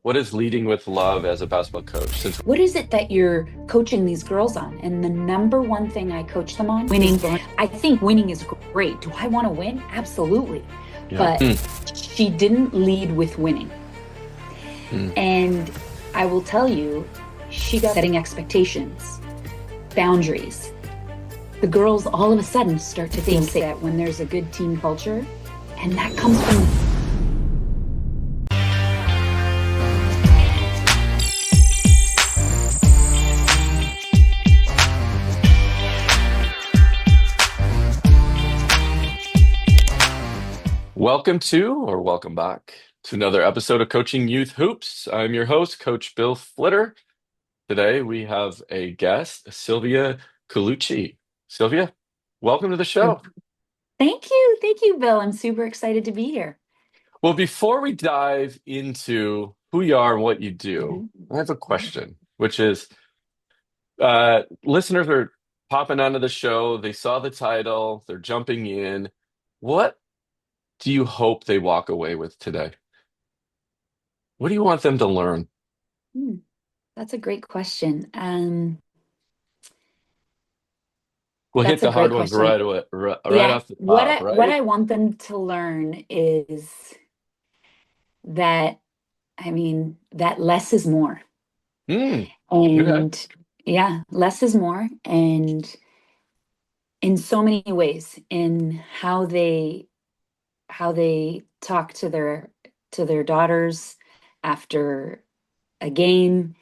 what is leading with love as a basketball coach? Since What is it that you're coaching these girls on? And the number one thing I coach them on winning. I think winning is great. Do I want to win? Absolutely. yeah, But she didn't lead with winning. mm. And I will tell you, she got setting expectations, boundaries. The girls all of a sudden start to think that when there's a good team culture, and that comes from Welcome to, or welcome back to another episode of Coaching Youth Hoops. I'm your host, Coach Bill Flitter. Today we have a guest, Sylvia Colucci. Sylvia, welcome to the show. Thank you. Thank you, Bill. I'm super excited to be here. Well, before we dive into who you are and what you do, Mhm. I have a question, which is listeners are popping onto the show. They saw the title, they're jumping in. What do you hope they walk away with today? What do you want them to learn? Hmm, that's a great question. We'll hit That's a the hard great ones right question. away, right Yeah, off the top, what right? I want them to learn is that, that less is more. Mm, okay. And yeah, less is more. And in so many ways, in how they talk to their daughters after a game,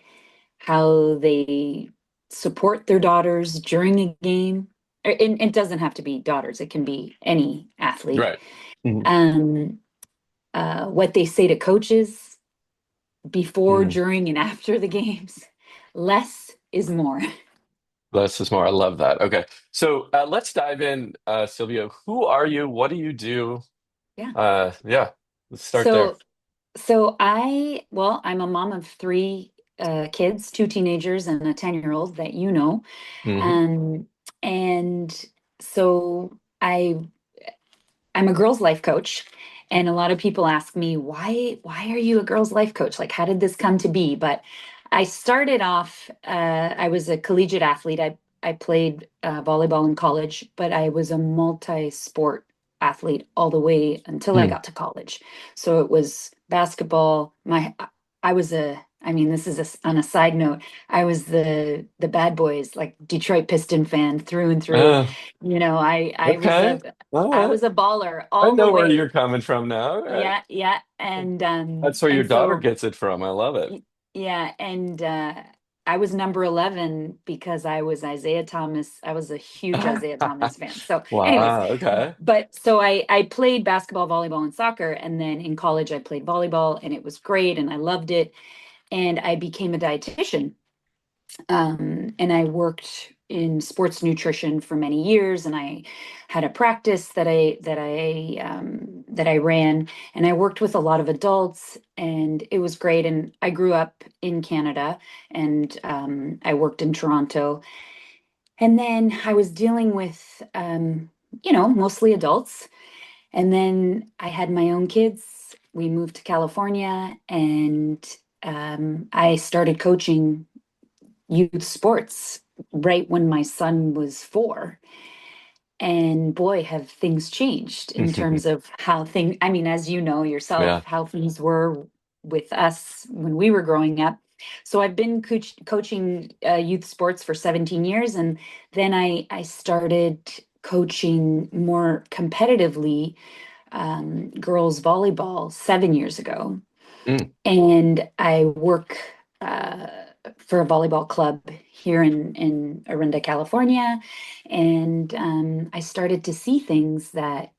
how they support their daughters during a game. It doesn't have to be daughters, it can be any athlete. Right. Mhm. Um, what they say to coaches before, Mm. during, and after the games. Less is more. Less is more. I love that. Okay. So let's dive in, Sylvia. Who are you? What do you do? Yeah. Yeah, let's start there. So, I'm a mom of three kids, two teenagers and a 10-year-old that you know. Hmm. Um, and so I'm a girls' life coach, and a lot of people ask me, why are you a girls' life coach? Like, how did this come to be? But I started off, I was a collegiate athlete. I played volleyball in college, but I was a multi-sport athlete all the way until I Mm. got to college. So it was basketball. I was this is on a side note. I was the bad boys, like Detroit Piston fan through and through. Uh, I was okay. All I right. was a baller I all the know where you're way. coming from now. All right. Yeah, yeah. And That's where your daughter so gets it from. I love it. yeah, and I was number 11 because I was Isaiah Thomas. I was a huge Isaiah Thomas fan. So, anyways, Wow. Okay. but so I played basketball, volleyball, and soccer, and then in college I played volleyball, and it was great, and I loved it. And I became a dietitian, and I worked in sports nutrition for many years, and I had a practice that I ran, and I worked with a lot of adults, and it was great. And I grew up in Canada, and I worked in Toronto, and then I was dealing with mostly adults, and then I had my own kids. We moved to California, and I started coaching youth sports right when my son was 4. And boy, have things changed in terms of how things, as you know yourself, Yeah. how things were with us when we were growing up. So I've been coaching youth sports for 17 years. And then I started coaching more competitively girls volleyball 7 years ago. Mm. And I work uh, for a volleyball club here in Orinda, California. And I started to see things that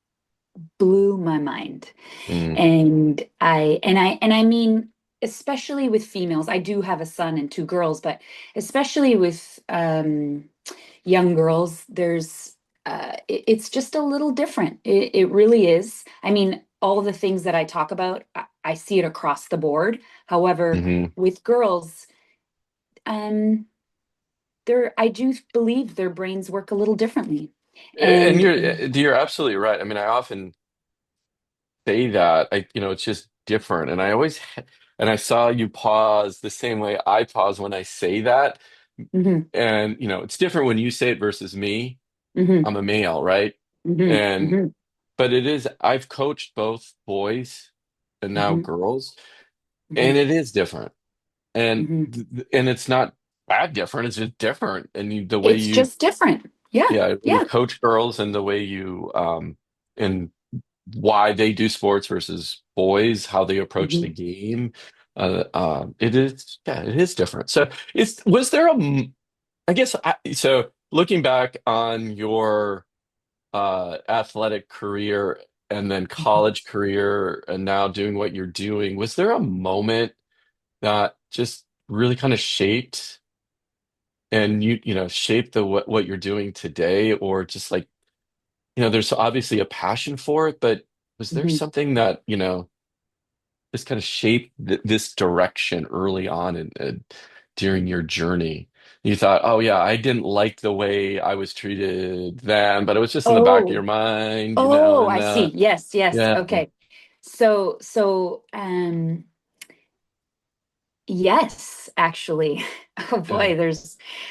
blew my mind. Mm. And I mean, especially with females. I do have a son and two girls, but especially with young girls, it's just a little different. It really is. I mean, all the things that I talk about, I see it across the board. However, Hmm. with girls, um, I do believe their brains work a little differently. And And you're absolutely right. I mean, I often say that it's just different, and And I saw you pause the same way I pause when I say that. Hmm. And, it's different when you say it versus me. Hmm. I'm a male, right? Hmm. And, Hmm. but I've coached both boys and now Hmm. girls, Hmm. and it is different. And, Hmm. and it's not bad different, it's just different. And the way It's you, just different. Yeah. yeah, you Yeah. coach girls and the way and why they do sports versus boys, how they approach the Hmm. game. It is different. So, was there I guess, so looking back on your athletic career and then college career and now doing what you're doing, was there a moment that just really kind of shaped and shaped what you're doing today, or just like, there's obviously a passion for it, but was there Hmm. something that, just kind of shaped this direction early on during your journey? You thought, oh yeah, I didn't like the way I was treated then, but it was just in the back of your Oh, mind, oh, and I see. Yes, yes. yeah, Okay. So, yes, actually. Oh yeah. boy,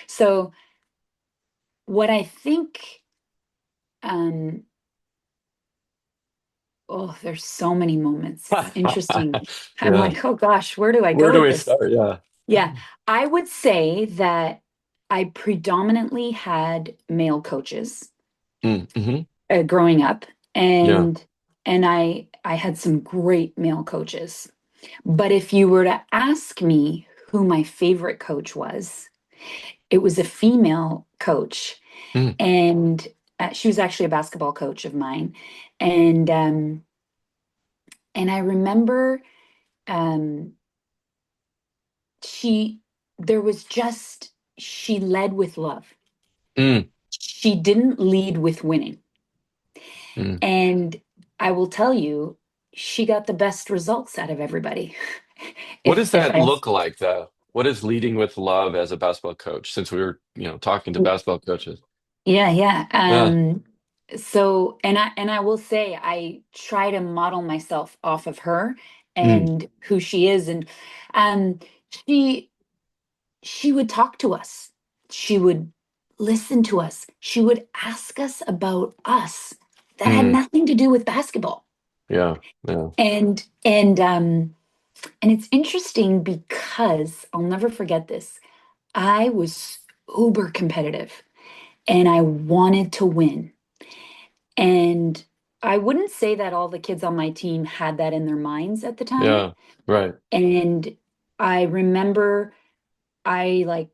so what I think, um, oh, there's so many moments. It's interesting. I'm Yeah. like, oh gosh, where do I Where go do with we this? start? Yeah. Yeah, I would say that I predominantly had male coaches Hmm. growing up, Yeah. and I had some great male coaches. But if you were to ask me who my favorite coach was, it was a female coach, Mm, and she was actually a basketball coach of mine, and I remember um, she there was just she led with love. mm, She didn't lead with winning. mm. And I will tell you, she got the best results out of everybody. What does If that I look like, though? What is leading with love as a basketball coach? Since we were, talking to basketball coaches. Yeah, yeah. Yeah. So and I will say I try to model myself off of her Mm, and who she is. And um she she would talk to us. She would listen to us. She would ask us about us that had mm, nothing to do with basketball. yeah. Yeah. And it's interesting because I'll never forget this. I was uber competitive and I wanted to win. And I wouldn't say that all the kids on my team had that in their minds at the time. Yeah. Right. And I remember I like,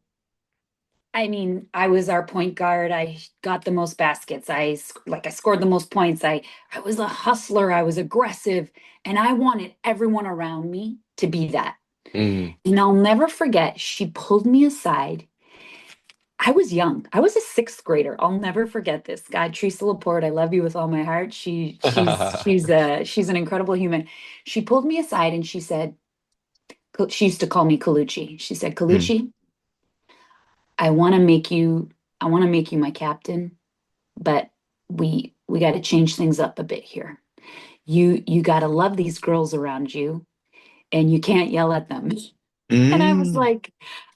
I mean, I was our point guard. I got the most baskets. I scored the most points. I was a hustler. I was aggressive, and I wanted everyone around me to be that. Mm. And I'll never forget, she pulled me aside. I was young. I was a sixth grader. I'll never forget this. God, Teresa Laporte, I love you with all my heart. She's an incredible human. She pulled me aside and she said, she used to call me Colucci. She said, Mm, Colucci, I want to make you, I want to make you my captain, but we got to change things up a bit here. You got to love these girls around you, and you can't yell at them. And mm.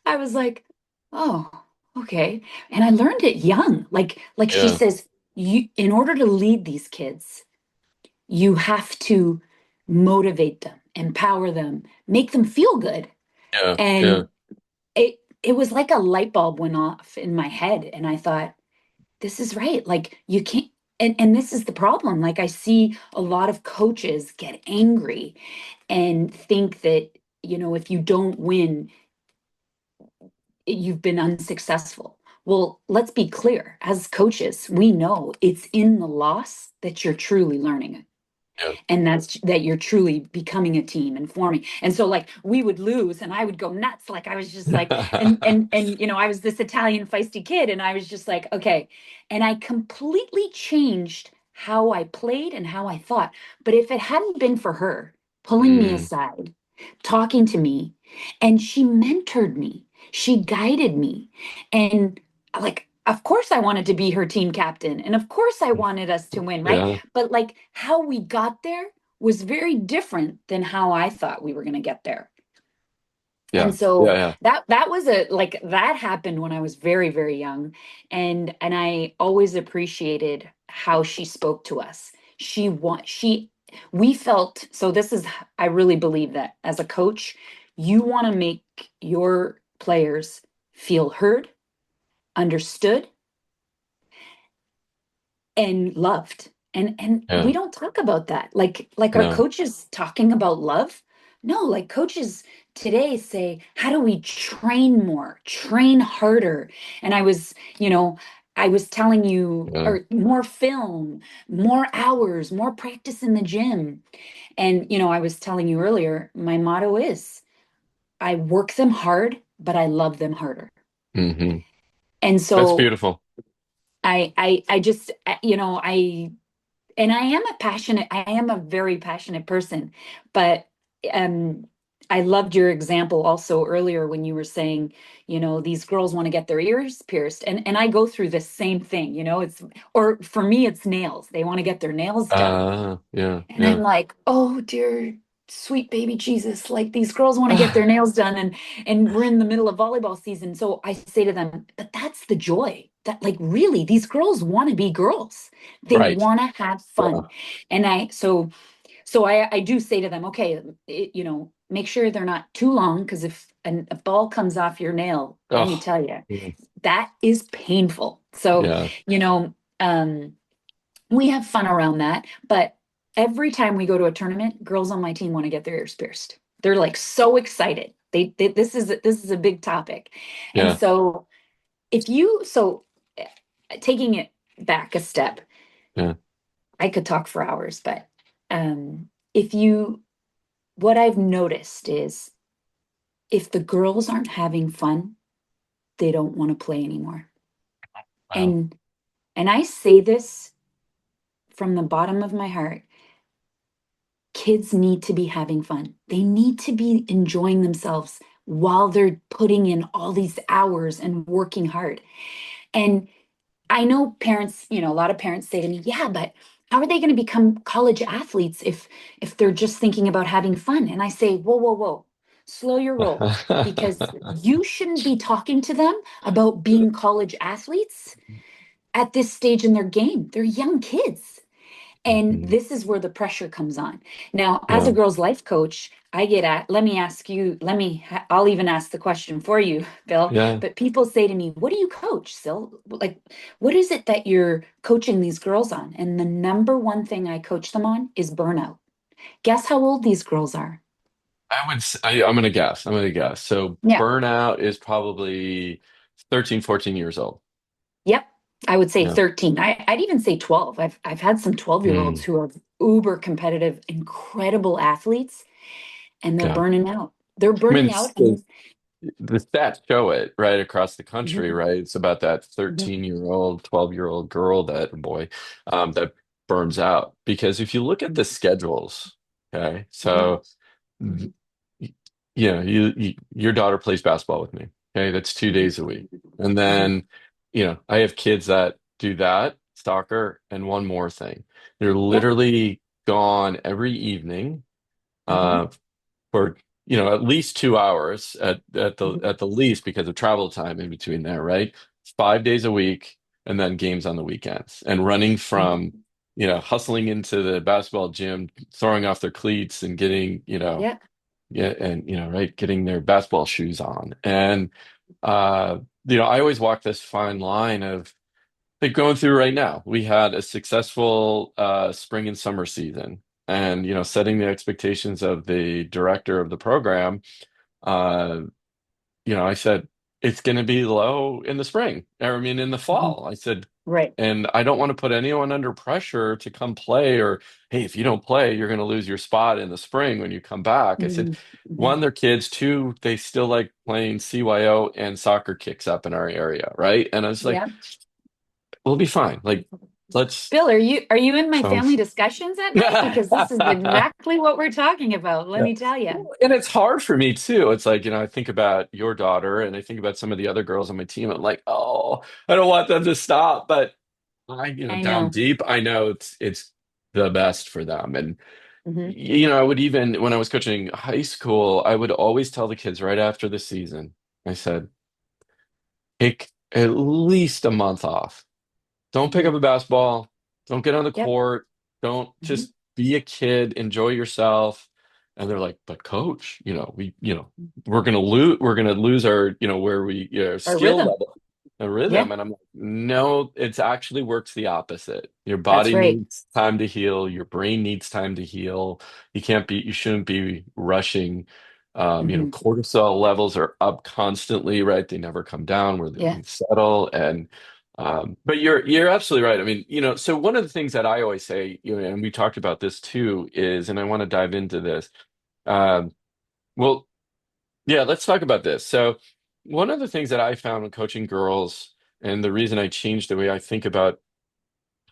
I was like, oh, okay. And I learned it young. Like she Yeah. says, you in order to lead these kids, you have to motivate them, empower them, make them feel good. Yeah. Yeah. And it was like a light bulb went off in my head. And I thought, this is right. Like you can't and this is the problem. Like I see a lot of coaches get angry and think that, if you don't win, you've been unsuccessful. Well, let's be clear. As coaches, we know it's in the loss that you're truly learning, Yeah. and that's that you're truly becoming a team and forming. And so like we would lose and I would go nuts, like I was just like, and I was this Italian feisty kid, and I was just like, okay. And I completely changed how I played and how I thought. But if it hadn't been for her pulling me Mm, aside, talking to me, and she mentored me, she guided me, and like of course I wanted to be her team captain, and of course I wanted us to win, right? yeah. But like how we got there was very different than how I thought we were going to get there. And Yeah. so Yeah. that was a like that happened when I was very, very young. And I always appreciated how she spoke to us. She we felt so this is I really believe that as a coach, you want to make your players feel heard, understood, and loved. And we Yeah. don't talk about that. Like our No. coaches talking about love. No, like coaches today say, how do we train more, train harder? And I was telling you, Yeah. or more film, more hours, more practice in the gym. And I was telling you earlier, my motto is I work them hard, but I love them harder. Hmm. And That's so beautiful. I just, and I am a very passionate person, but um I loved your example also earlier when you were saying, these girls want to get their ears pierced, and I go through the same thing, it's, or for me it's nails. They want to get their nails done. Yeah. And I'm Yeah. like, oh dear sweet baby Jesus, like these girls want to get their nails done, and we're in the middle of volleyball season. So I say to them, but that's the joy. That, like, really, these girls want to be girls. They Right. want to have Yeah. fun. And I do say to them, okay, make sure they're not too long, because if a ball comes off your nail, let me Oh. tell you, Yeah. that is painful. So, Yeah. you know, um, we have fun around that. But every time we go to a tournament, girls on my team want to get their ears pierced. They're like so excited. This is a big topic. And Yeah. so if you so taking it back a step, Yeah. I could talk for hours, but if you what I've noticed is if the girls aren't having fun, they don't want to play anymore. Wow. And I say this from the bottom of my heart. Kids need to be having fun. They need to be enjoying themselves while they're putting in all these hours and working hard. And I know parents, a lot of parents say to me, "Yeah, but how are they going to become college athletes if they're just thinking about having fun?" And I say, "Whoa, whoa, whoa. Slow your roll, because you shouldn't be talking to them about being college athletes at this stage in their game. They're young kids." And Mhm. this is where the pressure comes on. Now, as a Yeah. girls' life coach, I get at, let me ask you, I'll even ask the question for you, Bill. Yeah. But people say to me, what do you coach, Sil? Like, what is it that you're coaching these girls on? And the number one thing I coach them on is burnout. Guess how old these girls are? I'm gonna guess. I'm gonna guess. So Yeah. burnout is probably 13, 14 years old. Yep. I would say Yeah. 13. I'd even say 12. I've had some 12-year-olds Mm. who are uber competitive, incredible athletes, and they're Yeah. burning out. They're I mean, burning out. And the stats show it right across the country, Mhm, right? It's about that mhm, 13-year-old, 12-year-old girl that boy that burns out. Because if you look at the schedules, okay, mhm, so your daughter plays basketball with me. Okay, that's two mhm, days a week. And mhm, then, I have kids that do that, soccer, and one more thing. They're yep, literally gone every evening mhm, uh for at least 2 hours mhm, at the least because of travel time in between there, right? 5 days a week, and then games on the weekends, and running mhm, from hustling into the basketball gym, throwing off their cleats and getting yep, yeah, and right, getting their basketball shoes on. And uh, I always walk this fine line of like going through right now. We had a successful spring and summer season, and setting the expectations of the director of the program. Uh, I said it's going to be low in the spring, or I mean in the mhm, fall. I said, right. and I don't want to put anyone under pressure to come play, or hey, if you don't play, you're going to lose your spot in the spring when you come back. I said, Mhm, mhm, one, they're kids. Two, they still like playing CYO and soccer kicks up in our area, right? And I was like, yep. we'll be fine. Like, let's. Bill, are you in my So, family discussions at night? yeah. Because this is exactly what we're talking about. Let me tell you. And it's hard for me too. It's like, I think about your daughter and I think about some of the other girls on my team. I'm like, oh, I don't want them to stop. But I down know. deep, I know it's the best for them. And Hmm. I would even, when I was coaching high school, I would always tell the kids right after the season, I said, take at least a month off. Don't pick Hmm. up a basketball. Don't get on the Yep. court. Don't Hmm. just be a kid, enjoy yourself. And they're like, but coach, we're gonna lose our, where we, Our skill rhythm. level, a rhythm. Yeah, And I'm like, no, it's actually works the opposite. Your that's body right. needs time to heal. Your brain needs time to heal. You shouldn't be rushing. Hmm. Cortisol levels are up constantly, right? They never come down where Yeah. they settle. And but you're absolutely right. I mean, so one of the things that I always say, and we talked about this too, is, and I want to dive into this. Um, well, yeah, let's talk about this. So one of the things that I found when coaching girls, and the reason I changed the way I think about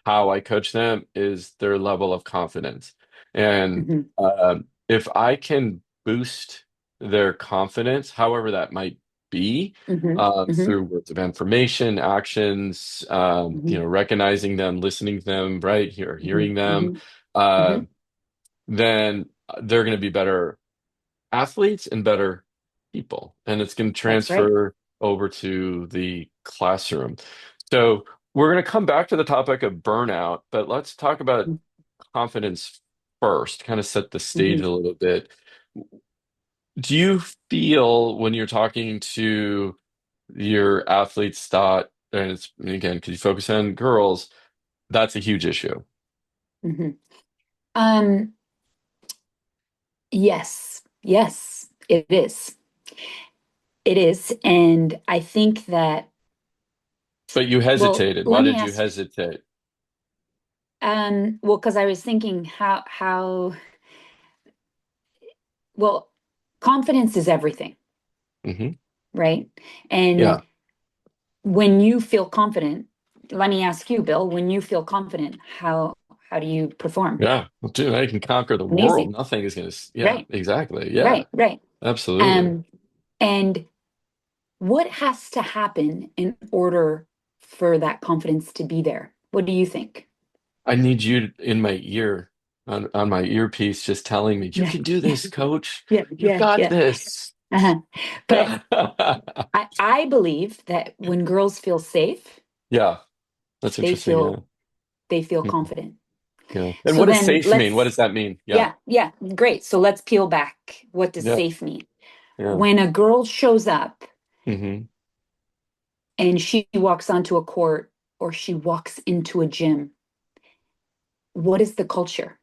how I coach them is their level of confidence. And Hmm. if I can boost their confidence, however that might be, Hmm. Hmm. through words of affirmation, actions, Hmm. recognizing them, listening to them, right, Hmm. hearing them, Hmm. uh, Hmm. then they're going to be better athletes and better people, and it's going to That's right. transfer over to the classroom. So we're going to come back to the topic of burnout, but let's talk about confidence first, kind of set the stage Hmm. a little bit. Do you feel when you're talking to your athletes that, and it's again, because you focus on girls, that's a huge issue? Hmm. Um, yes, yes, it is. It is. And I think that, But you well, hesitated. Why let me did you ask, hesitate? well, because I was thinking how, well, confidence is everything, Hmm. right? And Yeah. when you feel confident, let me ask you, Bill, when you feel confident, how do you perform? Yeah. Well, dude, I can conquer the world. Amazing. Nothing is going to, yeah, Right, exactly. Yeah, right, right. absolutely. Um, and what has to happen in order for that confidence to be there? What do you think? I need you in my ear, on my earpiece, just telling me, you Yeah, can do this, coach. yeah, You've yeah, got yeah. this. Uh-huh. But I believe that when girls feel safe, Yeah, that's they interesting. Yeah. feel they feel Mhm. confident. Yeah. And So what does then safe mean? What let's, does that mean? Yeah. yeah, yeah, great. So let's peel back. What does Yeah. safe mean? Yeah. When a girl shows up Hmm. and she walks onto a court or she walks into a gym, what is the culture?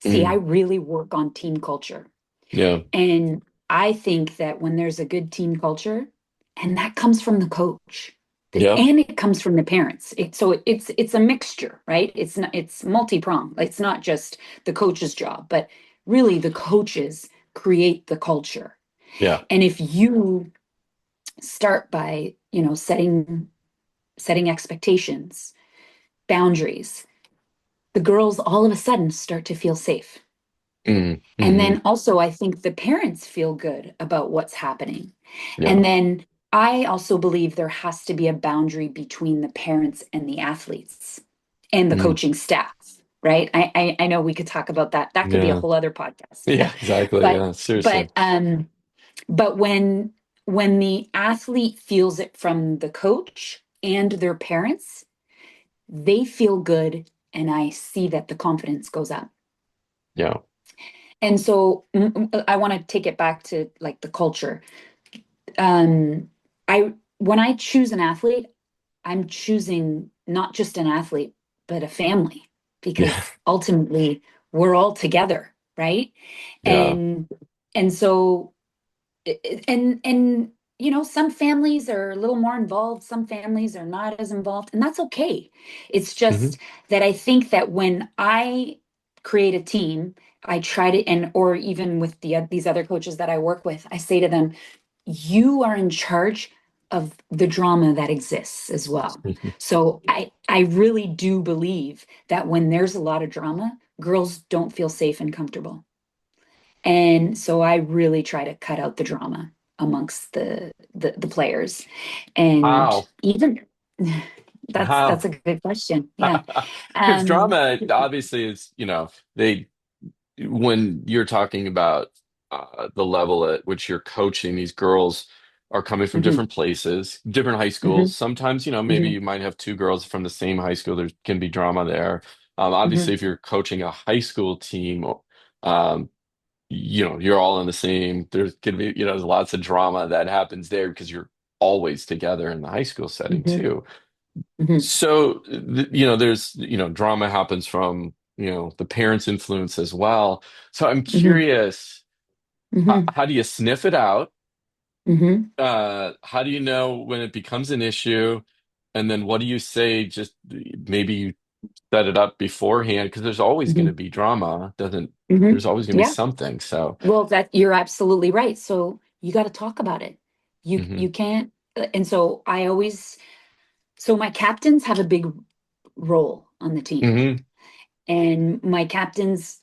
See, I Mm. really work on team culture. Yeah. And I think that when there's a good team culture, and that comes from the coach, Yep. and it comes from the parents. It's a mixture, right? It's multi-pronged. It's not just the coach's job, but really the coaches create the culture. Yeah. And if you start by, setting expectations, boundaries, the girls all of a sudden start to feel safe. Mm. And Hmm. then also, I think the parents feel good about what's happening. Yeah. And then I also believe there has to be a boundary between the parents and the athletes and the Mm. coaching staff, right? I know we could talk about that. That could be a Yeah. whole other podcast. Yeah. Exactly. but Yeah. Seriously. but when the athlete feels it from the coach and their parents, they feel good, and I see that the confidence goes up. Yeah. And so I want to take it back to like the culture. Um, I when I choose an athlete, I'm choosing not just an athlete, but a family, Yeah. because ultimately we're all together, right? Yeah. And and so and some families are a little more involved, some families are not as involved, and that's okay. It's Hmm. just that I think that when I create a team, I try to, and or even with these other coaches that I work with, I say to them, you are in charge of the drama that exists as well. So I really do believe that when there's a lot of drama, girls don't feel safe and comfortable. And so I really try to cut out the drama amongst the players. And How? even that's How? a good question. Yeah. Because Um, drama obviously is, they when you're talking about the level at which you're coaching, these girls are coming from Hmm. different places, different high schools. Hmm. Sometimes, maybe Hmm. you might have two girls from the same high school. There can be drama there. Obviously, Hmm. if you're coaching a high school team, um, you're all in the same. There's gonna be, there's lots of drama that happens there because you're always together in the high school setting Hmm. too. Hmm. So, there's, drama happens from, the parents' influence as well. So I'm Hmm. curious, Hmm. how do you sniff it out? Hmm. How do you know when it becomes an issue? And then what do you say? Just maybe you set it up beforehand because there's always going Hmm. to be drama. Doesn't Hmm. There's always going to be Yeah. something. So, Well, that you're absolutely right. So you got to talk about it. You hmm can't. And so I always. So my captains have a big role on the team, hmm and my captains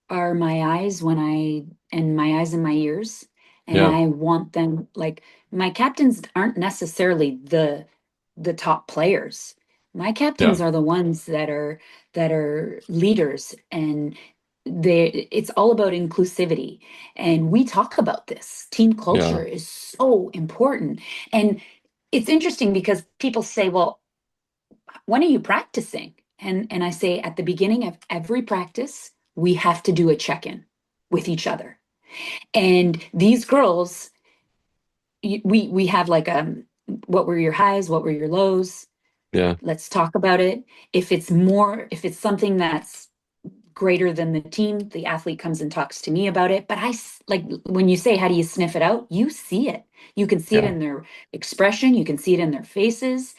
are my eyes when I and my eyes and my ears, and yeah, I want them like my captains aren't necessarily the top players. My yeah, captains are the ones that are leaders, and it's all about inclusivity, and we talk about this. Team yeah, culture is so important. And it's interesting because people say, well, when are you practicing? And I say at the beginning of every practice, we have to do a check-in with each other. And these girls, we have like what were your highs, what were your lows? yeah, Let's talk about it. If it's something that's greater than the team, the athlete comes and talks to me about it. But like when you say, how do you sniff it out? You see it. You can see it yeah, in their expression, you can see it in their faces.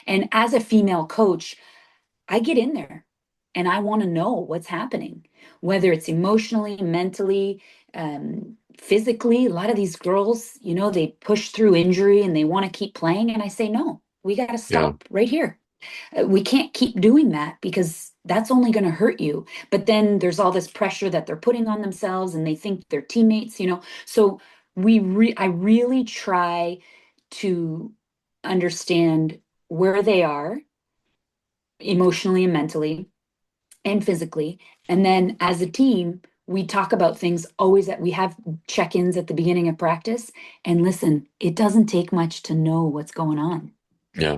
And as a female coach, I get in there and I want to know what's happening, whether it's emotionally, mentally, physically. A lot of these girls, they push through injury and they want to keep playing. And I say, no, we got to yeah, stop right here. We can't keep doing that because that's only going to hurt you. But then there's all this pressure that they're putting on themselves and they think they're teammates. So I really try to understand where they are emotionally and mentally and physically. And then as a team, we talk about things always that we have check-ins at the beginning of practice. And listen, it doesn't take much to know what's going on. yeah,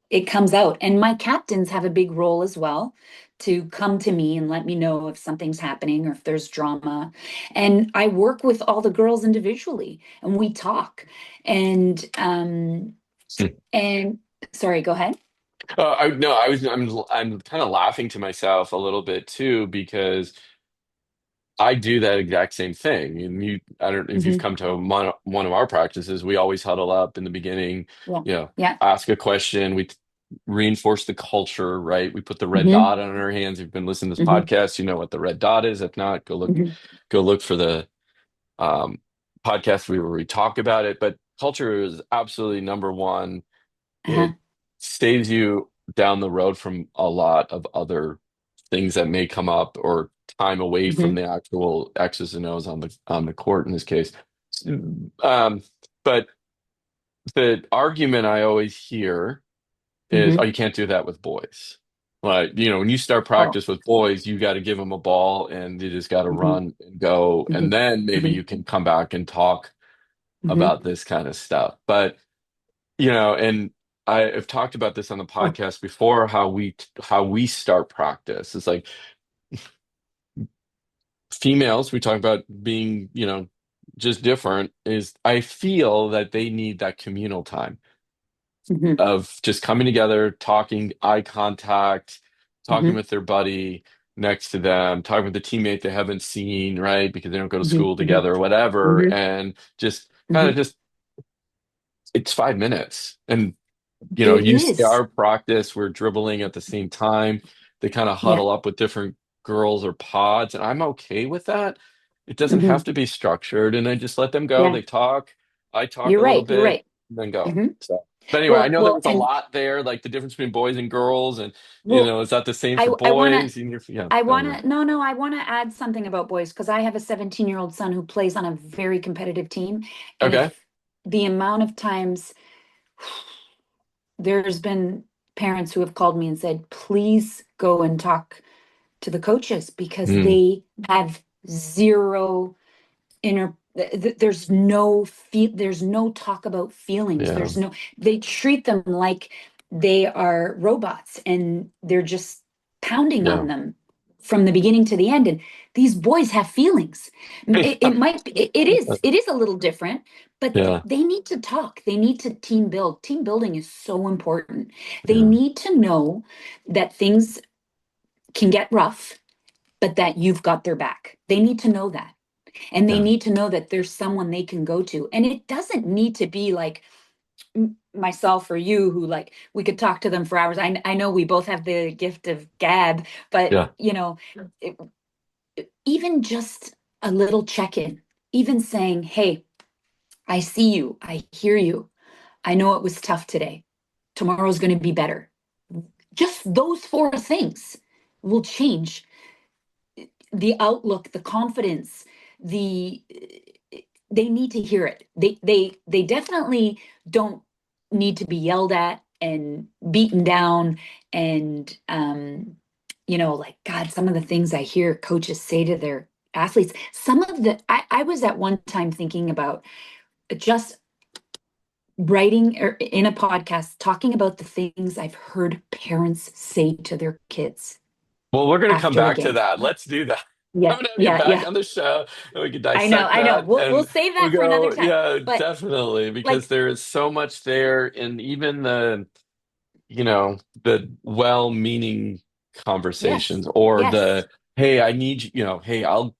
It comes out. And my captains have a big role as well to come to me and let me know if something's happening or if there's drama. And I work with all the girls individually and we talk. And and sorry, go ahead. I no, I'm kind of laughing to myself a little bit too because I do that exact same thing. And I don't know if you've Hmm. come to one of our practices. We always huddle up in the beginning, Yeah. you know, Yeah. ask a question. We reinforce the culture, right? We put the red Hmm. dot on our hands. If you've been listening to this Hmm. podcast, you know what the red dot is. If not, Hmm. go look for the um, podcast where we talk about it. But culture is absolutely number one. Uh-huh. It saves you down the road from a lot of other things that may come up or time away from Hmm. the actual X's and O's on the court in this case. Um, but the argument I always hear is, oh, Hmm. you can't do that with boys. Like, when you start Oh. practice with boys, you got to give them a ball and you just got to Hmm. run and go. Hmm. And then maybe Hmm. you can come back and talk Hmm. about this kind of stuff. But and I've talked about this on the Oh. podcast before, how we start practice. It's like females, we talk about being, just different, is I feel that they need that communal time Hmm. of just coming together, talking, eye contact, talking Hmm. with their buddy next to them, talking with the teammate they haven't seen, right? Because they don't go to Hmm. school Hmm. together or whatever, Hmm. and just kind of Hmm. just it's 5 minutes. And It you see is. our practice, we're dribbling at the same time. They kind of Yeah. huddle up with different girls or pods, and I'm okay with that. It doesn't have Hmm. to be structured, and I just let them go. Yeah. They talk, I talk You're a little right. You're bit, right. and then go. Hmm. So, but anyway, I Well, know there well, was a and lot there, like the difference between boys and girls, and well, is that the same for I want to boys? And yeah, I I want don't know. to no, no, I want to add something about boys because I have a 17-year-old son who plays on a very competitive team, and Okay. if the amount of times there's been parents who have called me and said, please go and talk to the coaches because Mm, they have zero there's no talk about feelings. Yeah. They treat them like they are robots, and they're just pounding Yeah. on them from the beginning to the end. And these boys have feelings. It might be, it is a little different, but Yeah. they need to talk. They need to team build. Team building is so important. They Yeah. need to know that things can get rough, but that you've got their back. They need to know that. And they Yeah. need to know that there's someone they can go to. And it doesn't need to be like myself or you, who, like, we could talk to them for hours. I know we both have the gift of gab, but Yeah. it, even just a little check-in, even saying, hey, I see you, I hear you, I know it was tough today, tomorrow's going to be better. Just those four things will change the outlook, the confidence, the they need to hear it. They definitely don't need to be yelled at and beaten down. And like, God, some of the things I hear coaches say to their athletes, some of the I was at one time thinking about just writing or in a podcast talking about the things I've heard parents say to their kids Well, we're going to come after a back to game. that. Let's do that. Yeah, I'm going to have you yeah, back yeah. on the show and we can I know, dissect I know. that. We'll And save we that for another go, time. yeah, But definitely, because like, there is so much there. And even the well-meaning yes, conversations or yes, the, hey, I need hey, I'll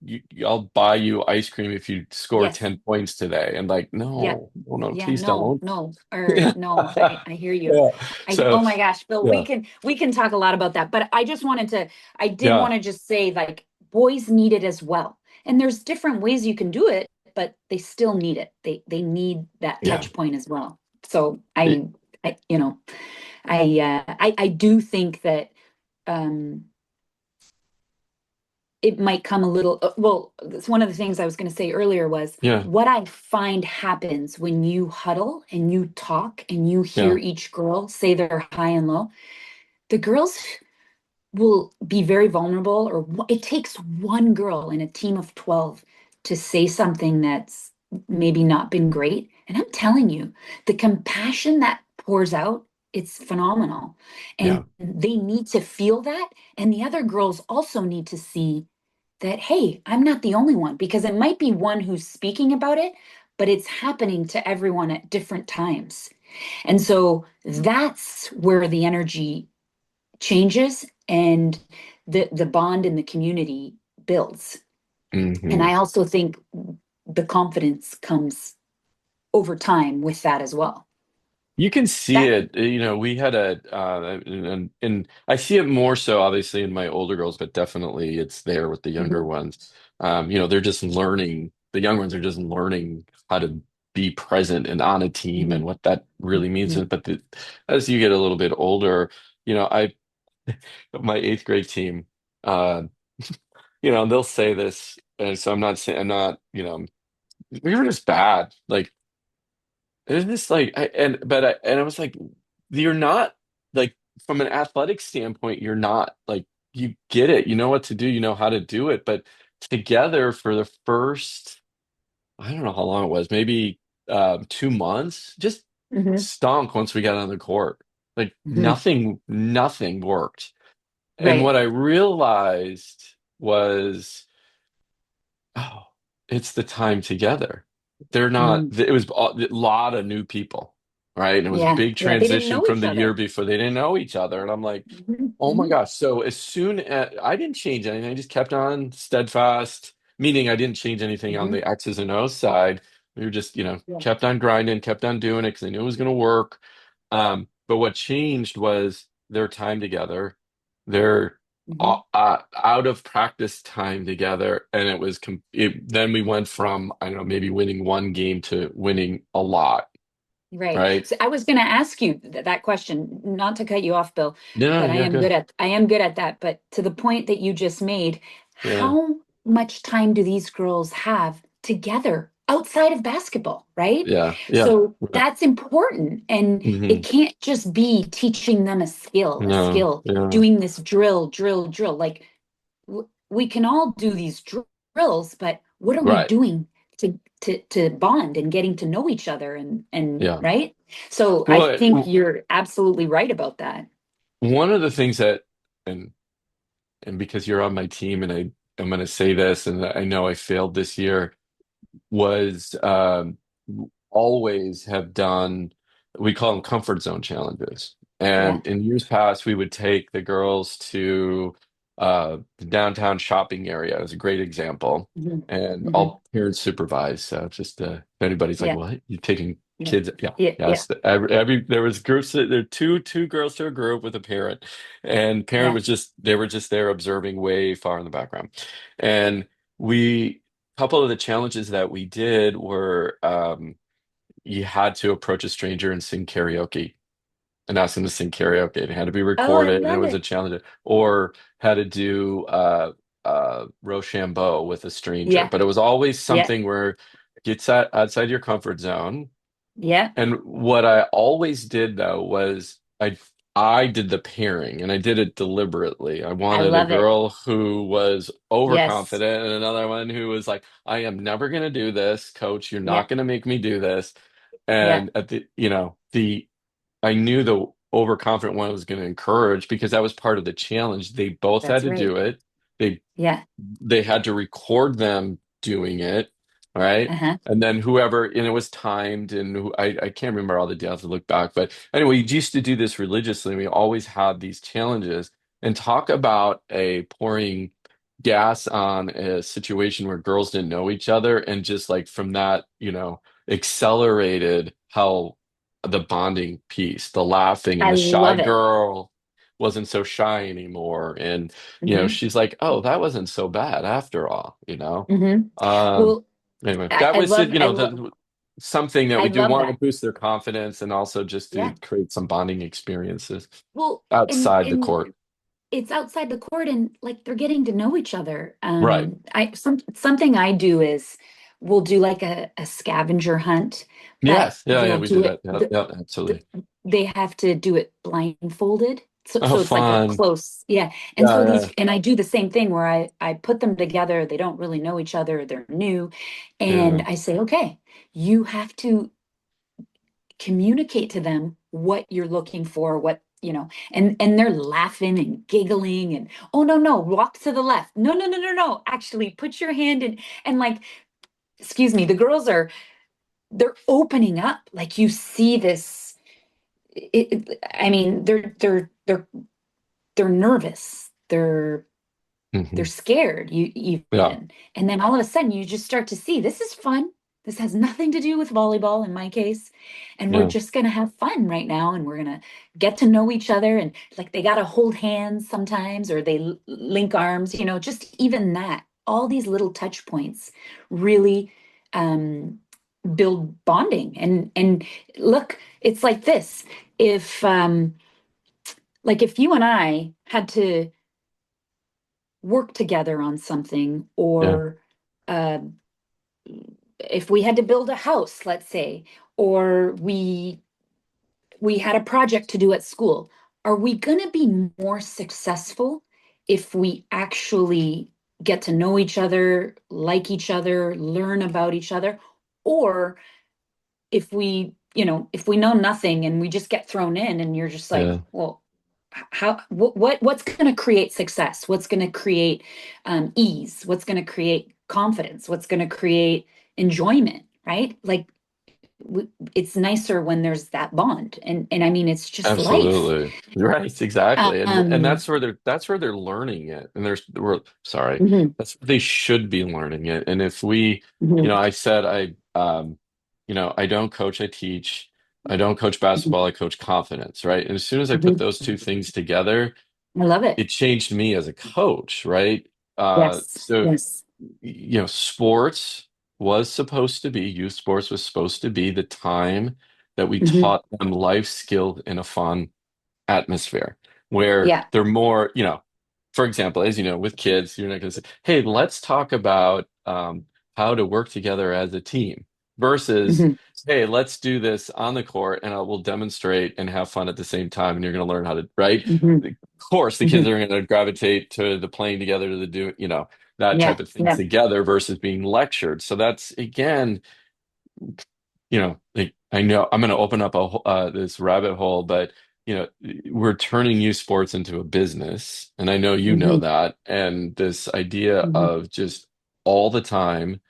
buy you ice cream if you score yes, 10 points today. And like, yeah, no, no, no, yeah, please no, don't. no, or Yeah. no. I hear you. Yeah. So, Oh my gosh, Bill, we yeah. can talk a lot about that. But I did Yeah. want to just say, like, boys need it as well. And there's different ways you can do it, but they still need it. They need that Yeah. touch point as well. So I you know, I do think that um it might come a little well, it's one of the things I was going to say earlier was Yeah. what I find happens when you huddle and you talk and you hear Yeah. each girl say their high and low. The girls will be very vulnerable, or it takes one girl in a team of 12 to say something that's maybe not been great, and I'm telling you, the compassion that pours out, it's phenomenal. And Yeah. they need to feel that, and the other girls also need to see that, hey, I'm not the only one, because it might be one who's speaking about it, but it's happening to everyone at different times. And so that's where the energy changes, and the bond in the community builds. And Hmm. I also think the confidence comes over time with that as well. You can see That it. We had and I see it more so obviously in my older girls, but definitely it's there with the younger Mhm, ones. They're just learning, the young ones are just learning how to be present and on a team and mhm, what that really means. mhm, But as you get a little bit older, I my eighth grade team, uh, they'll say this, and so I'm not, we were just bad. Like, it was just like, and I was like, you're not like, from an athletic standpoint, you're not like, you get it, you know what to do, you know how to do it, but together for the first, I don't know how long it was, maybe 2 months, just mhm, stunk once we got on the court. Like mhm. nothing worked. And Right. what I realized was, oh, it's the time together. They're not, Mhm. it was a lot of new people, right? And it was a Yeah. big Yeah. They didn't transition know from each the year other. before. They didn't know each other. And I'm like, Mhm, oh my mhm. gosh. So as soon as I didn't change anything, I just kept on steadfast, meaning I didn't change anything on Mhm. the X's and O's side. We were just, Yeah. kept on grinding, kept on doing it because I knew it was going to work. But what changed was their time together, their Mhm. out of practice time together, and then we went from, I don't know, maybe winning one game to winning a lot, Right. right? So I was going to ask you that question, not to cut you off, Bill, Yeah, but yeah, good. I am good at that. But to the point that you just made, Yeah, how much time do these girls have together outside of basketball, right? yeah, yeah, So yeah. that's important. And it Hmm. can't just be teaching them a No, skill, yeah, doing this drill. Like, we can all do these drills. drills, but what are we Right. doing to bond and getting to know each other and Yeah. right? So I Well, think you're absolutely right about that. one of the things that, and because you're on my team, and I'm going to say this, and I know I failed this year, was always have done, we call them comfort zone challenges. Yeah. And in years past, we would take the girls to the downtown shopping area as a great example. Hmm. And Hmm. all parents supervise. So just if anybody's like, Yeah. what? You taking Yeah. kids? Yeah. Yeah. Yeah. Yes. Every there was groups there were two girls to a group with a parent. And parent Yeah. was just they were just there observing way far in the background. And we couple of the challenges that we did were you had to approach a stranger and sing karaoke and ask them to sing karaoke. It had to be Oh, I recorded, and it love was a it. challenge. Or had to do Rochambeau with a stranger. Yeah. But it was always Yeah. something where gets outside your comfort zone. Yeah. And what I always did though was I did the pairing, and I did it deliberately. I I wanted a love it. girl who was Yes. overconfident and another one who was like, I am never going to do this, coach. You're Yeah. not going to make me do this. Yeah. And at the I knew the overconfident one was going to encourage because that was part of the challenge. They both had That's to right. do it. They Yeah. they had to record them doing it, right? Uh-huh. And then whoever, and it was timed, and I can't remember all the details to look back, but anyway, we used to do this religiously. We always had these challenges, and talk about a pouring gas on a situation where girls didn't know each other, and just like from that, accelerated how the bonding piece, the laughing, and I the shy love it. girl wasn't so shy anymore. And Hmm. she's like, oh, that wasn't so bad after all. Hmm. Um, Well, anyway, that I was love, it, something that I we do love want to that. boost their confidence, and also just to Yeah. create some bonding experiences Well, outside the and court. it's outside the court and like they're getting to know each other. Right. Something I do is we'll do like a scavenger hunt, but Yes. Yeah, yeah, they'll we do do that. it. Yeah, yeah, absolutely. They have to do it blindfolded. So, Oh, so it's like a fun. close, yeah. And Yeah, so yeah, and I do the same thing where I put them together. They don't really know each other. They're new. And yeah, I say, okay, you have to communicate to them what you're looking for, and they're laughing and giggling and, oh, no, no, walk to the left. No, no, no, no, no. Actually, put your hand in, and like, excuse me, the girls they're opening up. Like you see this. I mean, they're nervous. They're hmm, scared, you yeah, even. And then all of a sudden you just start to see this is fun. This has nothing to do with volleyball in my case. And we're yeah, just going to have fun right now. And we're going to get to know each other. And like they got to hold hands sometimes, or they link arms, just even that. All these little touch points really um, build bonding. And look, it's like this. If, if you and I had to work together on something, yeah, or uh, if we had to build a house, let's say, or we had a project to do at school, are we going to be more successful if we actually get to know each other, like each other, learn about each other, or if we know nothing and we just get thrown in and you're just like, yeah, well, what's going to create success? What's going to create ease? What's going to create confidence? What's going to create enjoyment? Right? Like it's nicer when there's that bond, and I mean it's just life. absolutely. Right, exactly. And Um, that's where they're learning it. And sorry, mhm, that's where they should be learning it. And if we, mhm, I said I don't coach, I teach. I don't coach mhm, basketball, I coach confidence, right? And as soon as I put mhm. those two things together, I love it. it changed me as a coach, right? Yes, So yes. sports youth sports was supposed to be the time that we Hmm. taught them life skills in a fun atmosphere where Yeah. they're more, for example, as you know, with kids, you're not going to say, hey, let's talk about how to work together as a team. versus, Hmm. hey, let's do this on the court and I will demonstrate and have fun at the same time. And you're going to learn how to, right? Hmm. Of course, the kids Hmm. are going to gravitate to the playing together, to the do, that Yeah. type of things Yeah. together versus being lectured. So that's, again, like, I know I'm going to open up this rabbit hole, but we're turning youth sports into a business, and I know you know Hmm. that. And this idea Hmm. of just all the time,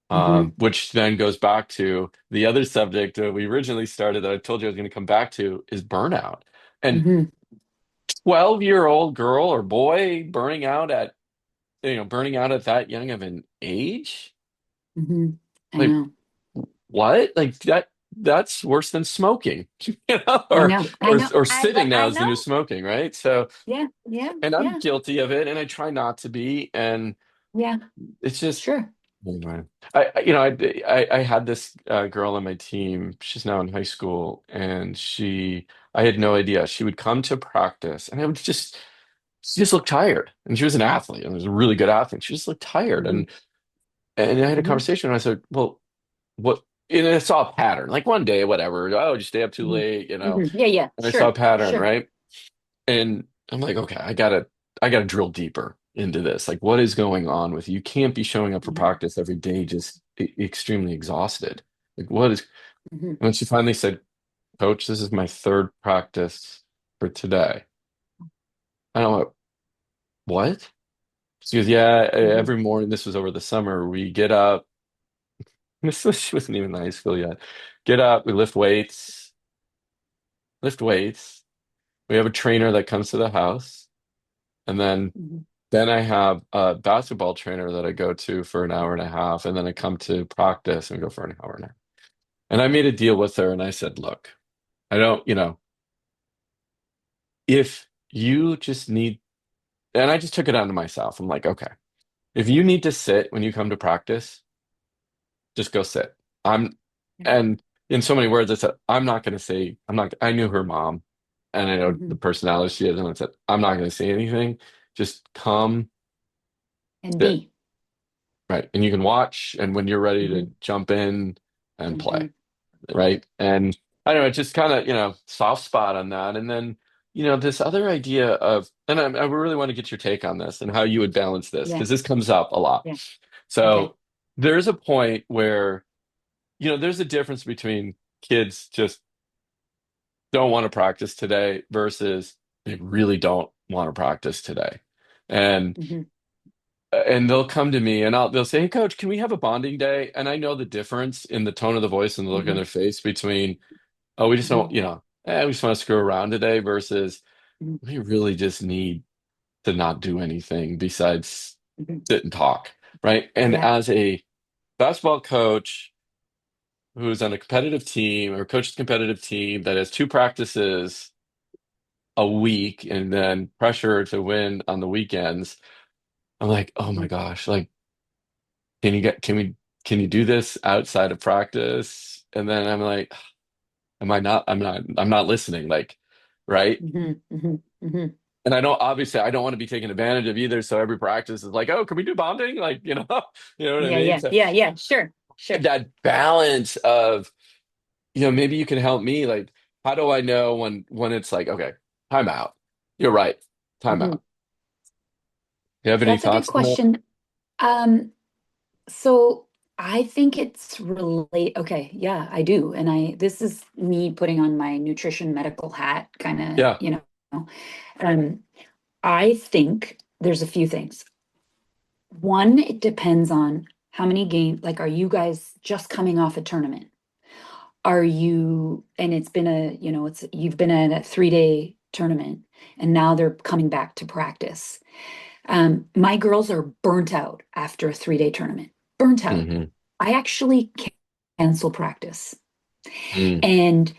Hmm. which then goes back to the other subject we originally started that I told you I was going to come back to, is burnout. And Hmm. 12-year-old girl or boy burning out at that young of an age, Hmm. I like, know. what? Like that's worse than smoking, I or know. I or know. or sitting now I is the new know. smoking, right? So, Yeah. Yeah. and I'm Yeah. guilty of it, and I try not to be, and Yeah. it's just Sure. anyway. I had this girl on my team. She's now in high school, and I had no idea. She would come to practice, and she just looked tired, and she was an athlete, and was a really good athlete. She just looked tired, Hmm. and I had a Hmm. conversation, and I said, well, what? And I saw a pattern. Like one day, whatever. Oh, just stay up too Hmm. late, Hmm. Yeah. Yeah. And I saw a Sure. pattern, Sure. right? And I'm like, okay, I gotta drill deeper into this. Like, what is going on with you? You can't be showing up for Hmm. practice every day just extremely exhausted. Like, what is? Hmm. And then she finally said, Coach, this is my third practice for today. And I'm like, what? She goes, yeah, Hmm. every morning. This was over the summer. We get up. She wasn't even in high school yet. Get up, we lift weights. We have a trainer that comes to the house, and then I have a basketball trainer that I go to for an hour and a half, and then I come to practice and go for an hour and a half. And I made a deal with her, and I said, look, I don't, if you just need, and I just took it onto myself. I'm like, okay, if you need to sit when you come to practice, just go sit. I'm, and in so many words, I said, I'm not going to say, I'm not, I knew her mom and I know the Hmm. personality she is. And I said, I'm not going to say anything. Just come And sit. B. Right. And you can watch. And when you're ready to Hmm. jump in and Hmm. play. Right. And I don't know, it's just kind of, soft spot on that. And then, this other idea of, and I really want to get your take on this and how you would balance this, Yeah. because this comes up a lot. Yeah. Okay. So there's a point where there's a difference between kids just don't want to practice today versus they really don't want to practice today. And Hmm. they'll come to me and they'll say, "Hey coach, can we have a bonding day?" And I know the difference in the tone of the voice and the look on Hmm. their face between, "Oh, we just don't, Hmm. we just want to screw around today," versus Hmm. we really just need to not do anything besides Hmm. sit and talk, right? And Yeah. as a basketball coach who's on a competitive team or coaches a competitive team that has two practices a week and then pressure to win on the weekends, I'm like, oh my Hmm. gosh, like, can you do this outside of practice? And then I'm like, I'm not listening, like, right? Hmm. Hmm. Hmm. And I don't want to be taken advantage of either. So every practice is like, oh, can we do bonding? Like, you know what I Yeah. mean? Yeah. So Yeah. Yeah. Sure. Sure. that balance of, maybe you can help me. Like, how do I know when it's like, okay, time out. You're right. Time Hmm. out. You have any That's a good thoughts on that? question. Um, so I think it's relate. Okay, yeah, I do. And this is me putting on my nutrition medical hat, kind of, Yeah. Um, I think there's a few things. One, it depends on how many games, like, are you guys just coming off a tournament? Are you, and it's been you've been at a 3-day tournament and now they're coming back to practice. My girls are burnt out after a 3-day tournament. Burnt out. Hmm. I actually cancel practice. Mm. And,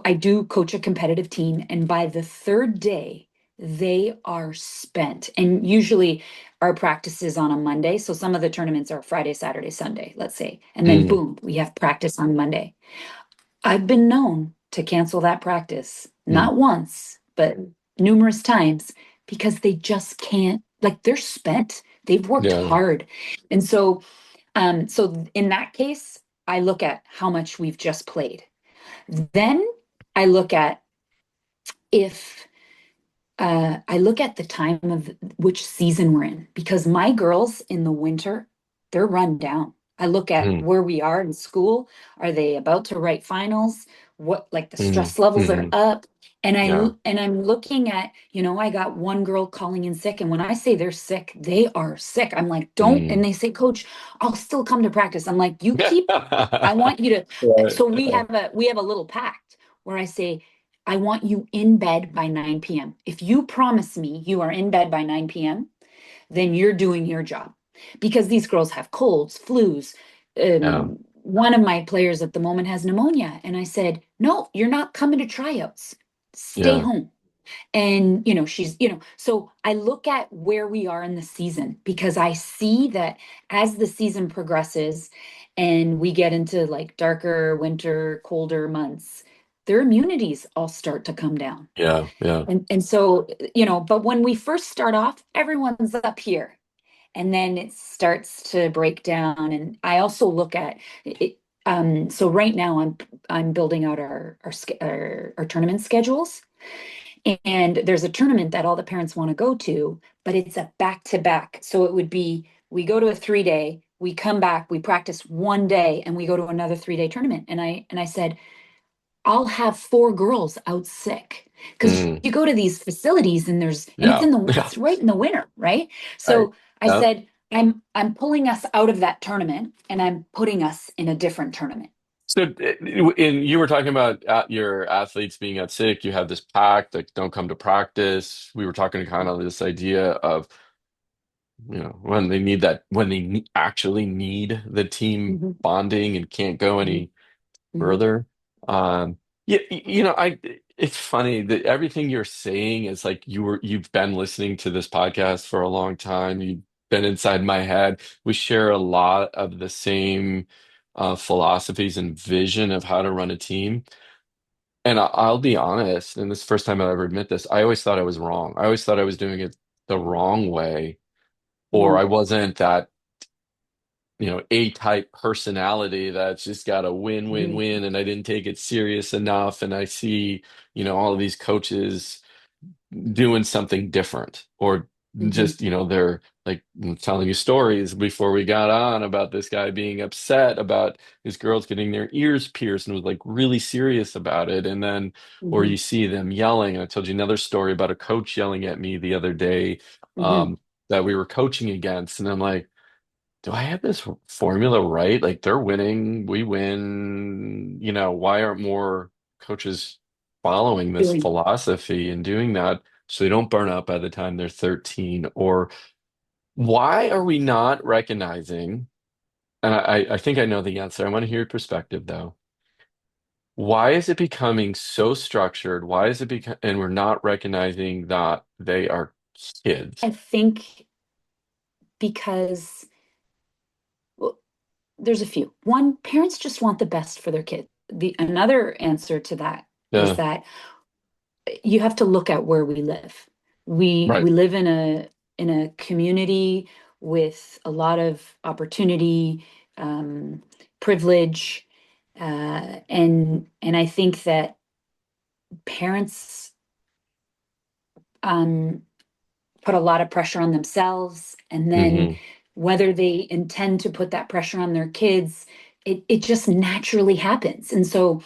I do coach a competitive team, and by the third day, they are spent. And usually our practice is on a Monday. So some of the tournaments are Friday, Saturday, Sunday, let's say. And then Mm. boom, we have practice on Monday. I've been known to cancel that practice, Mm. not once, but numerous times because they just can't, like, they're spent. They've worked Yeah. hard. And so in that case, I look at how much we've just played. Then I look at if I look at the time of which season we're in because my girls in the winter, they're run down. I look at Mm, where we are in school. Are they about to write finals? What like the mm, stress levels are mm, up? And yeah. I'm looking at, I got one girl calling in sick. And when I say they're sick, they are sick. I'm like, don't, and Mm. they say, Coach, I'll still come to practice. I'm like, you Yeah. keep, I want you to, Right. so Yeah. we have a little pact where I say, I want you in bed by 9 p.m. If you promise me you are in bed by 9 p.m., then you're doing your job. Because these girls have colds, flus. Yeah. One of my players at the moment has pneumonia. And I said, no, you're not coming to tryouts. Stay Yeah. home. And, so I look at where we are in the season because I see that as the season progresses and we get into like darker winter, colder months, their immunities all start to come down. Yeah. Yeah. And so, but when we first start off, everyone's up here and then it starts to break down. And I also look at it. So right now I'm building out our tournament schedules. And there's a tournament that all the parents want to go to, but it's a back to back. So it would be we go to a 3 day, we come back, we practice 1 day, and we go to another 3 day tournament. And I said, I'll have four girls out sick because Mm. you go to these facilities and Yeah. Yeah. it's right in the winter, right? Right. So I Yeah. said, I'm pulling us out of that tournament and I'm putting us in a different tournament. So, you were talking about your athletes being at sick. You have this pact, like don't come to practice. We were talking kind of this idea of, when they need that, when they actually need the team Hmm. bonding and can't go Hmm. any Hmm. further. Yeah, it's funny that everything you're saying is like you've been listening to this podcast for a long time. You've been inside my head. We share a lot of the same philosophies and vision of how to run a team. And I'll be honest, and this is the first time I'll ever admit this, I always thought I was wrong. I always thought I was doing it the wrong way, or I Mm. wasn't that A-type personality that's just got a win, win, Hmm. win, and I didn't take it serious enough. And I see, all of these coaches doing something different, or Hmm. just, they're like telling you stories before we got on about this guy being upset about his girls getting their ears pierced and was like really serious about it. And then, or Hmm. you see them yelling. I told you another story about a coach yelling at me the other day, Hmm. that we were coaching against. And I'm like, do I have this formula right? Like they're winning, we win. Why aren't more coaches following this Doing philosophy and doing that so they don't burn out by the time they're 13? Or why are we not recognizing? And I think I know the answer. I want to hear your perspective though. Why is it becoming so structured? Why is it become, and we're not recognizing that they are kids? I think because well, there's a few. One, parents just want the best for their kid. The another answer to that is Yeah, that you have to look at where we live. We right. live in a community with a lot of opportunity, um, privilege, and I think that parents um, put a lot of pressure on themselves, and then Hmm. whether they intend to put that pressure on their kids, it just naturally happens. And so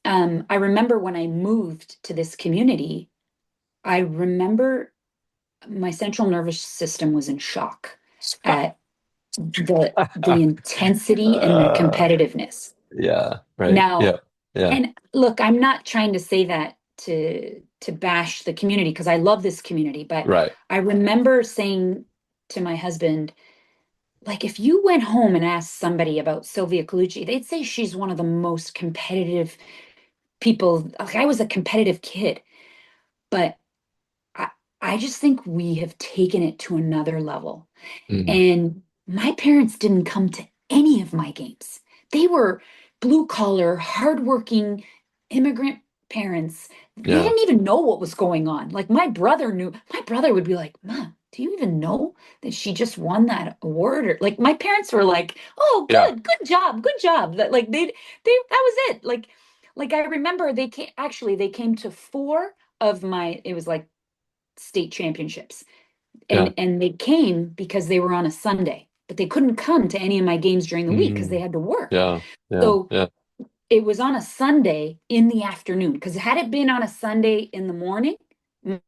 I remember when I moved to this community, I remember my central nervous system was in shock at the intensity and the Uh, competitiveness. yeah, right. Now, Yeah, yeah, and look, I'm not trying to say that to bash the community because I love this community, but right. I remember saying to my husband, like, if you went home and asked somebody about Sylvia Colucci, they'd say she's one of the most competitive people. Like, I was a competitive kid, but I, I just think we have taken it to another level. Mm, And my parents didn't come to any of my games. They were blue collar, hardworking immigrant parents. They yeah. didn't even know what was going on. Like my brother knew, my brother would be like, Mom, do you even know that she just won that award? Or like my parents were like, oh, Yeah. good job, good job. That like they that was it. Like I remember they came to four of my it was like state championships. Yeah. And they came because they were on a Sunday, but they couldn't come to any of my games during the week because they Mm, had to work. yeah. Yeah. So Yeah. it was on a Sunday in the afternoon because had it been on a Sunday in the morning,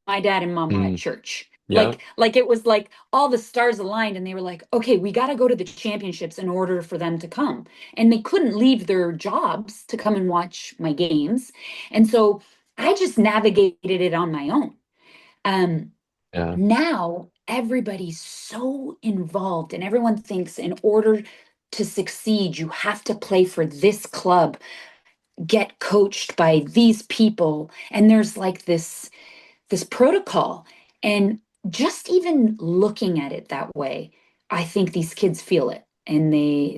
my dad and mom were at Mm, church. yeah. Like it was like all the stars aligned and they were like, okay, we got to go to the championships in order for them to come. And they couldn't leave their jobs to come and watch my games. And so I just navigated it on my own. Um, Yeah. Now everybody's so involved and everyone thinks in order to succeed, you have to play for this club, get coached by these people, and there's like this protocol. And just even looking at it that way, I think these kids feel it and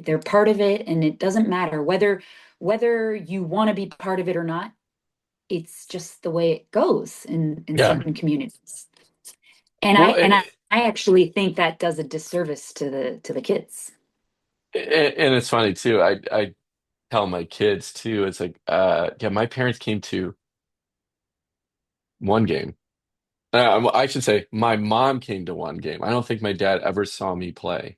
they're part of it, and it doesn't matter whether you want to be part of it or not. It's just the way it goes in Yeah. certain communities. And Well, I actually think that does a disservice to the kids. and it's funny too. I tell my kids too. It's like, yeah, my parents came to one game. I should say my mom came to one game. I don't think my dad ever saw me play.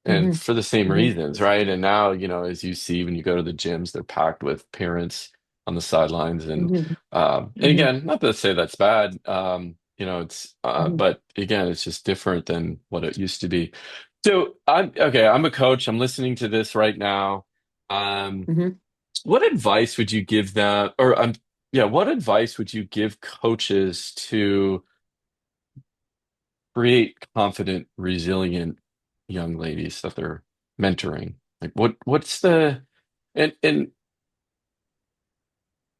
And Hmm. for the same Hmm. reasons, right? And now, as you see when you go to the gyms, they're packed with parents on the sidelines. Hmm. And Hmm. again, not to say that's bad. It's Hmm. but again, it's just different than what it used to be. So I'm okay, I'm a coach. I'm listening to this right now. Um, Hmm. what advice would you give them, or yeah, what advice would you give coaches to create confident, resilient young ladies that they're mentoring? Like what's the and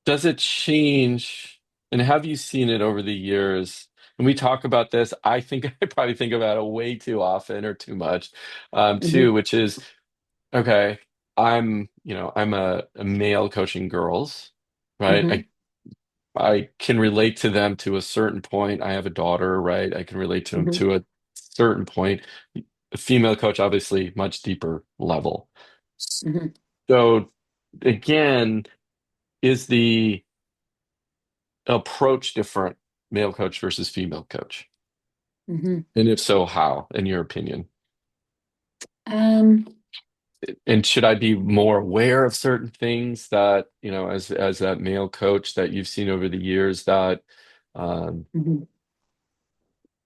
does it change and have you seen it over the years? And we talk about this, I think I probably think about it way too often or too much, Hmm. too, which is okay, I'm a male coaching girls, right? Hmm. I can relate to them to a certain point. I have a daughter, right? I can relate to them Hmm. to a certain point. A female coach, obviously, much deeper level. Hmm. So again, is the approach different, male coach versus female coach? Hmm. And if so, how, in your opinion? Um, And should I be more aware of certain things that, as that male coach that you've seen over the years that um, mhm.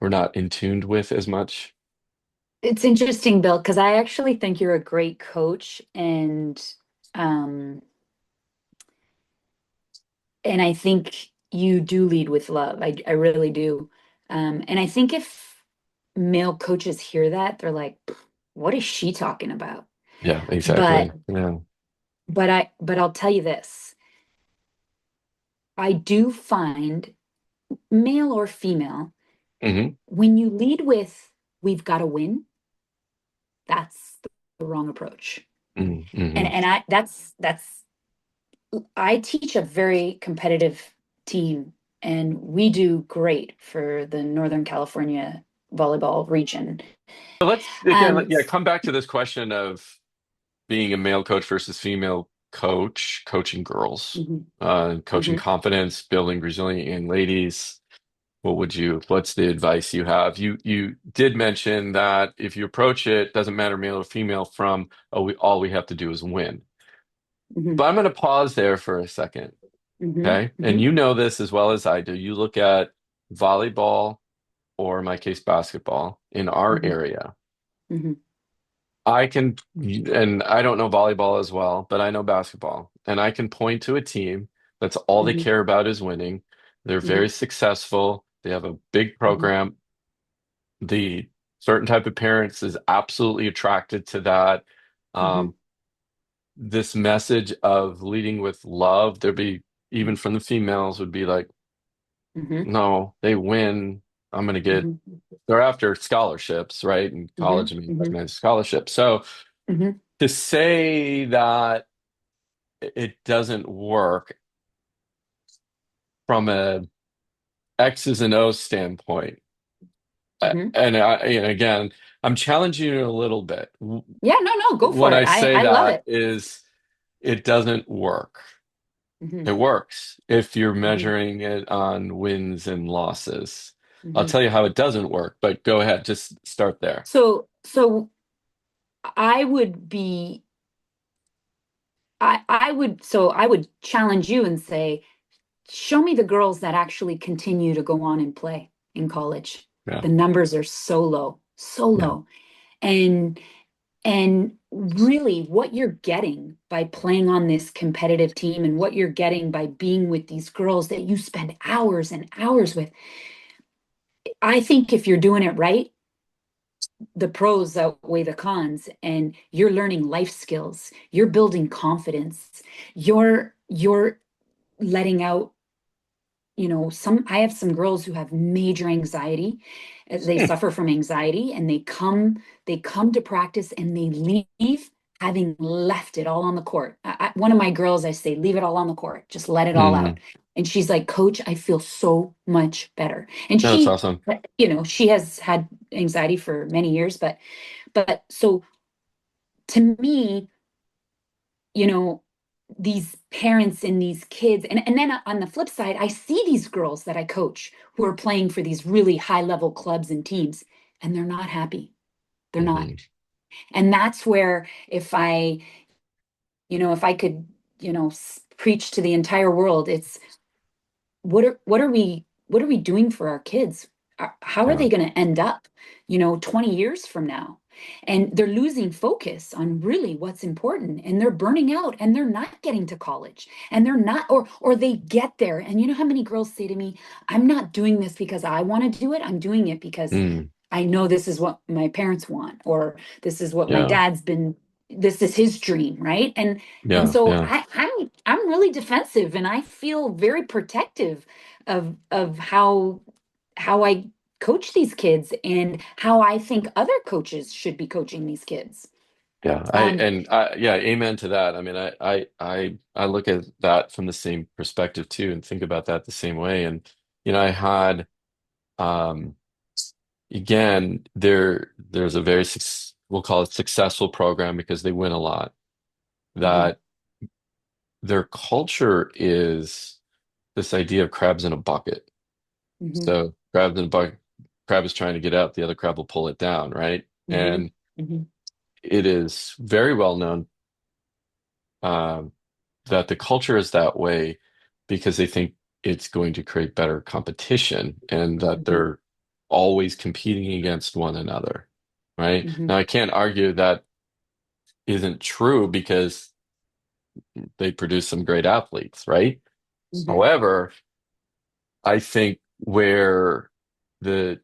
we're not in tuned with as much? It's interesting, Bill, because I actually think you're a great coach, um, and I think you do lead with love. I really do. And I think if male coaches hear that, they're like, "What is she talking about?" Yeah, But exactly. Yeah. but I'll tell you this. I do find male or female, Hmm. when you lead with "we've got to win," that's the wrong approach. Hmm. And that's I teach a very competitive team, and we do great for the Northern California volleyball region. So let's again, Um, yeah, come back to this question of being a male coach versus female coach, coaching girls, mhm, coaching mhm, confidence, building resilient young ladies. What's the advice you have? You did mention that if you approach it, doesn't matter male or female, from all we have to do is win. mhm, But I'm going to pause there for a second, mhm, okay? And mhm, you know this as well as I do. You look at volleyball, or in my case, basketball in our mhm, area. mhm, I can, and I don't know volleyball as well, but I know basketball. And I can point to a team that's all they mhm, care about is winning. They're very mhm, successful. They have a big mhm, program. The certain type of parents is absolutely attracted to that. mhm, Um, this message of leading with love, there'd be, even from the females, would be like, mhm, no, they win. I'm going to get, mhm, they're after scholarships, right? In college, mhm, I mean, mhm, recognized scholarships. So mhm. to say that it doesn't work from a X's and O's standpoint. Hmm. And again, I'm challenging you a little bit. Yeah, no, no, go When for it. I say I love that it. is it doesn't work. Hmm. It works if you're Hmm. measuring it on wins and losses. I'll Hmm. tell you how it doesn't work, but go ahead, just start there. So I would be, I would challenge you and say, show me the girls that actually continue to go on and play in college. Yeah, The numbers are so low, so yeah. low. And really what you're getting by playing on this competitive team and what you're getting by being with these girls that you spend hours and hours with, I think if you're doing it right, the pros outweigh the cons, and you're learning life skills, you're building confidence, you're letting out, some I have some girls who have major anxiety. They Hmm. suffer from anxiety, and they come to practice and they leave having left it all on the court. One of my girls, I say, leave it all on the court, just let it all Mm. out. And she's like, Coach, I feel so much better. And That's awesome. she has had anxiety for many years, but so to me, you know, these parents and these kids, and then on the flip side, I see these girls that I coach who are playing for these really high level clubs and teams, and they're not happy. They're not. Hmm. And that's where if I could, preach to the entire world, it's what are we doing for our kids? How are Yeah, they going to end up, 20 years from now? And they're losing focus on really what's important, and they're burning out, and they're not getting to college, and they're not, or they get there. And you know how many girls say to me, I'm not doing this because I want to do it. I'm doing it because mm, I know this is what my parents want, or this is what my yeah, dad's been, this is his dream, right? And yeah, so yeah, I'm really defensive, and I feel very protective of how I coach these kids and how I think other coaches should be coaching these kids. yeah. Um, Yeah, amen to that. I mean, I look at that from the same perspective too, and think about that the same way. And I had, um, again, there's a very we'll call it successful program because they win a lot. mhm, That their culture is this idea of crabs in a bucket. mhm, So crabs in a bucket, crab is trying to get out, the other crab will pull it down, right? mhm, And mhm, it is very well known um, that the culture is that way because they think it's going to create better competition and that mhm, they're always competing against one another, right? mhm, Now, I can't argue that isn't true because they produce some great athletes, right? mhm, However, I think where the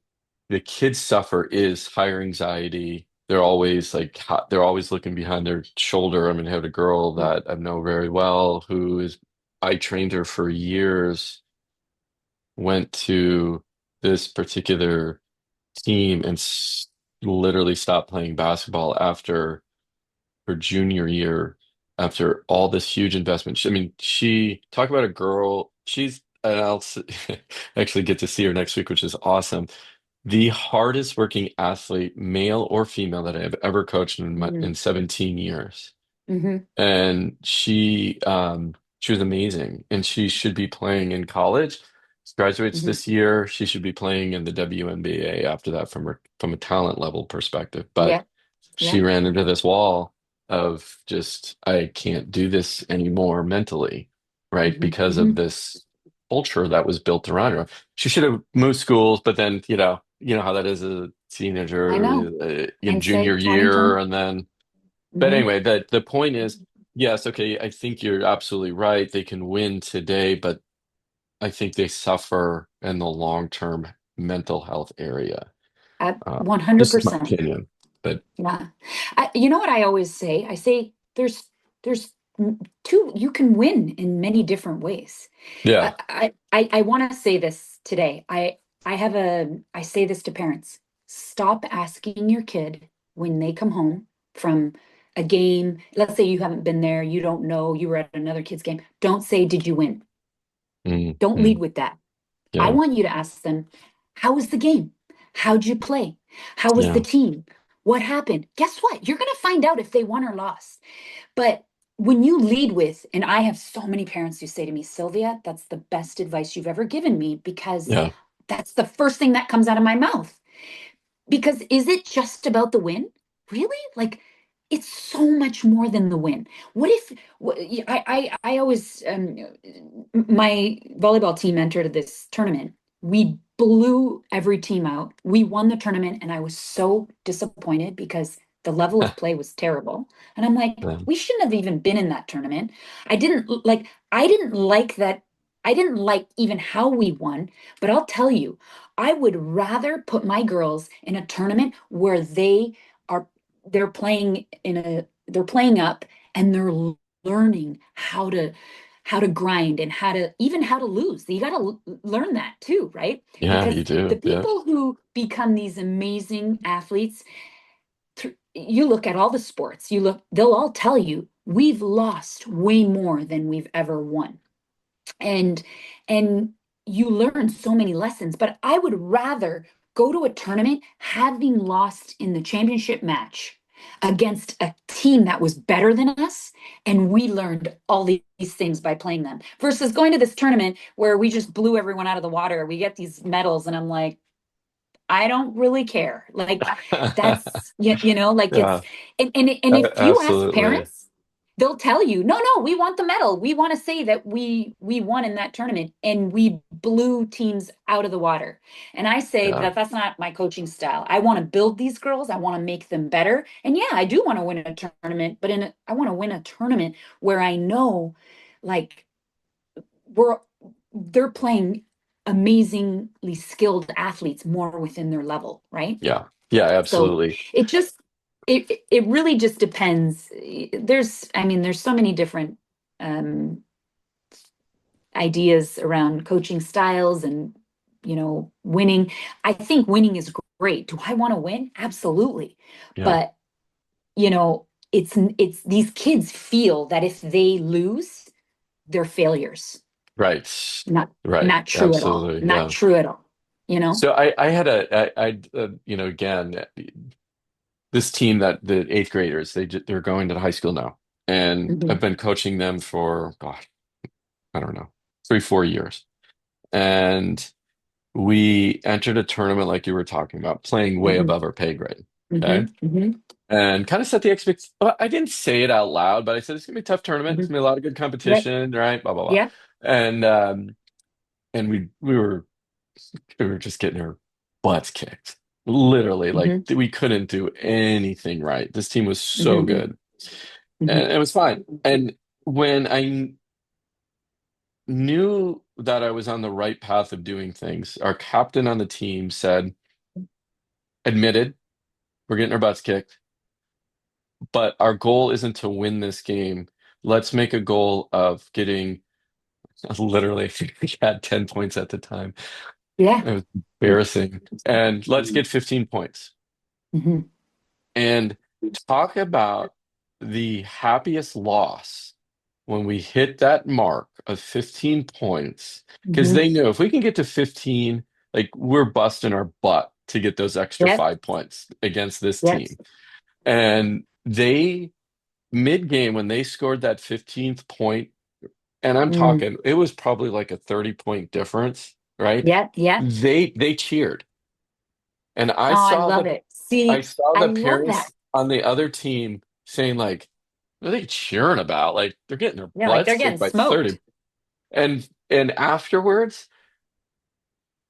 the kids suffer is higher anxiety. They're always like they're always looking behind their shoulder. I mean, I have a girl mhm, that I know very well who is I trained her for years, went to this particular team and literally stopped playing basketball after her junior year after all this huge investment. I mean, she talk about a girl. She's and actually get to see her next week, which is awesome. The hardest working athlete, male or female, that I have ever coached in mhm, 17 years. mhm, And she was amazing. And she should be playing in college. She graduates mhm. this year. She should be playing in the WNBA after that from a talent level perspective. But Yeah, she yeah. ran into this wall of just, I can't do this anymore mentally, right? Mhm, Because of mhm. this culture that was built around her. She should have moved schools, but then, you know how that is as a I teenager, know. in junior Hindsight 2020. year, and then, but Hmm. anyway, the point is, yes, okay, I think you're absolutely right. They can win today, but I think they suffer in the long-term mental health area. At Uh, this is my 100%. opinion, but Yeah. You know what I always say? I say there's two, you can win in many different ways. yeah. I want to say this today. I say this to parents. Stop asking your kid when they come home from a game. Let's say you haven't been there, you don't know, you were at another kid's game. Don't say, "Did you win?" Mm, Don't lead mm, with that. I yeah. want you to ask them, "How was the game? How'd you play? How was the Yeah. team? What happened? Guess what? You're going to find out if they won or lost. But when you lead with, and I have so many parents who say to me, Sylvia, that's the best advice you've ever given me because Yeah. that's the first thing that comes out of my mouth. Because is it just about the win? Really? Like, it's so much more than the win. What if I always my volleyball team entered this tournament. We blew every team out. We won the tournament, and I was so disappointed because the level of play was terrible. And I'm like, Yeah. we shouldn't have even been in that tournament. I didn't like that. I didn't like even how we won, but I'll tell you, I would rather put my girls in a tournament where are they're playing they're playing up and they're learning how to grind and how to lose. You got to learn that too, right? Yeah, Because you the do. Yeah. people who become these amazing athletes, you look at all the sports, they'll all tell you we've lost way more than we've ever won. And and you learn so many lessons, but I would rather go to a tournament having lost in the championship match against a team that was better than us and we learned all these things by playing them versus going to this tournament where we just blew everyone out of the water. We get these medals and I'm like, I don't really care. Like that's like it's Yeah, and if you ask absolutely. parents, they'll tell you, no, no, we want the medal. We want to say that we won in that tournament and we blew teams out of the water. And I say Yeah. that that's not my coaching style. I want to build these girls. I want to make them better. And yeah, I do want to win a tournament, but I want to win a tournament where I know like we're they're playing amazingly skilled athletes more within their level, right? Yeah. Yeah, So absolutely. it just it really just depends. There's so many different um ideas around coaching styles and winning. I think winning is great. Do I want to win? Absolutely. Yeah. But it's these kids feel that if they lose, they're failures. Right. Not Right. not true at all. Absolutely. Not Yeah. true at all. You know? So I had again, this team that the eighth graders, they're going to high school now. And Hmm. I've been coaching them for, gosh, I don't know, 3, 4 years. And we entered a tournament like you were talking about, playing way Hmm. above our pay grade. Hmm. Okay. Hmm. And kind of set the expect. Well, I didn't say it out loud, but I said it's gonna be a tough tournament. It's Hmm. gonna be a lot of good Yep. competition, right? Blah blah blah. Yep. And we were just getting our butts kicked. Literally, like Hmm. we couldn't do anything right. This team was so Hmm. good, Hmm. and it was fine. And when I knew that I was on the right path of doing things, our captain on the team said, admitted, we're getting our butts kicked, but our goal isn't to win this game. Let's make a goal of getting literally, I think we had 10 points at the time. Yeah. It was embarrassing. And let's get 15 points. Hmm. And talk about the happiest loss when we hit that mark of 15 points. Because Hmm. they knew if we can get to 15, like we're busting our butt to get those extra Yep. 5 points against this Yep. team. And they, mid game, when they scored that 15th point, and I'm Mm. talking, it was probably like a 30-point difference, right? Yep. Yep. They cheered. And Oh, I love it. I See, saw I the love that. parents on the other team saying like, what are they cheering about? Like they're getting their Yeah, like butts they're getting kicked by smoked. 30. And afterwards,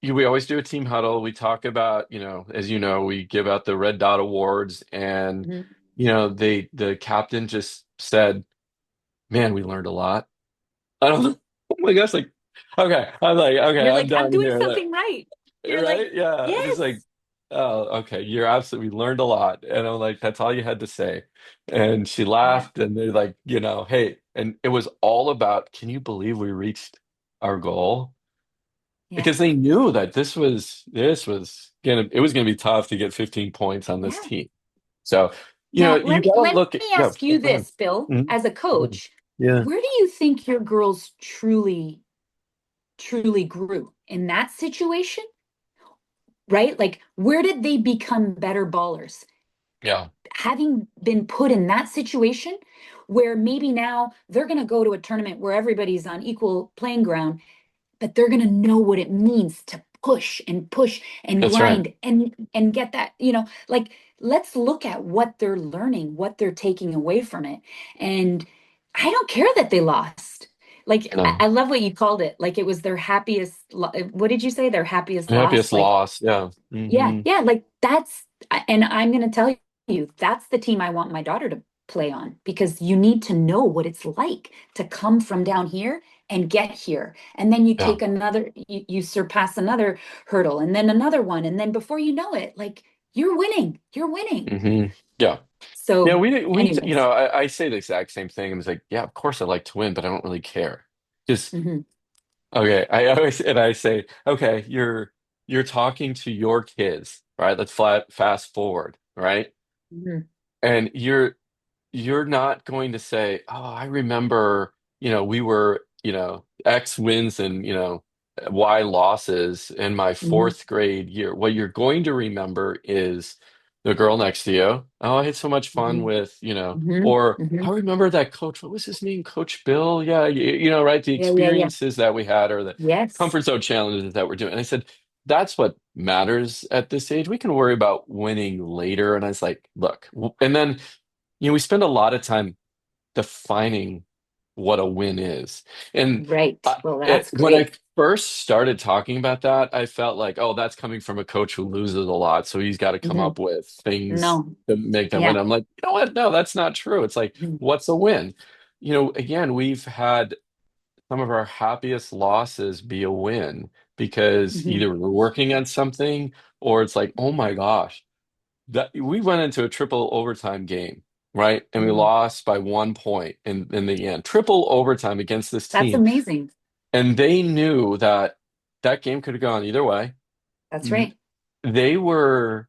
we always do a team huddle. We talk about, as you know, we give out the red dot awards and Hmm. the captain just said, "Man, we learned a lot." I don't know. Oh my gosh, like, okay. I'm like, okay, You're I'm like, I'm done doing here. Like, something right. You're like, right? Yeah. Just yes. like, oh, okay. You're absolutely we learned a lot. And I'm like, that's all you had to say. And she Yeah. laughed and they're like, hey, and it was all about, can you believe we reached our goal? Yeah. Because they knew that it was gonna be tough to get 15 points on this Yeah. team. So, Now, you gotta let look at me yeah, ask you go ahead. this, Bill, Mhm. as a Yeah. coach, Yeah. where do you think your girls truly grew in that situation right? Like, where did they become better ballers? Yeah, Having been put in that situation where maybe now they're going to go to a tournament where everybody's on equal playing ground, but they're going to know what it means to push and that's right. grind and get that, like, let's look at what they're learning, what they're taking away from it. And I don't care that they lost. Like, I No, love what you called it. Like, it was their happiest what did you say, their happiest loss? happiest Like, loss. Yeah. yeah, Hmm. yeah, like that's, and I'm going to tell you, that's the team I want my daughter to play on, because you need to know what it's like to come from down here and get here. And then you Yeah. take another, you surpass another hurdle and then another one. And then before you know it, like, you're winning, you're winning. Hmm. Yeah. Yeah. So, You know, anyways, I say the exact same thing. I was like, yeah, of course I like to win, but I don't really care. Just mhm, okay. I always and I say, okay, you're talking to your kids, right? Let's fast forward, right? mhm, And you're not going to say, "Oh, I remember, we were, X wins and, Y losses in my mhm, fourth grade year." What you're going to remember is the girl next to you. Oh, I had so much fun mhm, with, mhm, or I mhm. remember that coach. What was his name? Coach Bill. Yeah, right. The Yeah, yeah, yeah. experiences that we had or the Yes. comfort zone challenges that we're doing. And I said, that's what matters at this age. We can worry about winning later. And I was like, look, and then we spend a lot of time defining what a win is. And Right. Well, that's when I great. first started talking about that, I felt like, oh, that's coming from a coach who loses a lot. So he's got to come Mhm. up with things No. to make them win. Yeah. I'm like, you know what? No, that's not true. It's like, Mhm. what's a win? Again, we've had some of our happiest losses be a win because Mhm. either we're working on something or it's like, oh my gosh, that we went into a triple overtime game, right? And we Mhm. lost by 1 point in the end. Triple overtime against this That's team. amazing. And they knew that that game could have gone either way. That's right. They were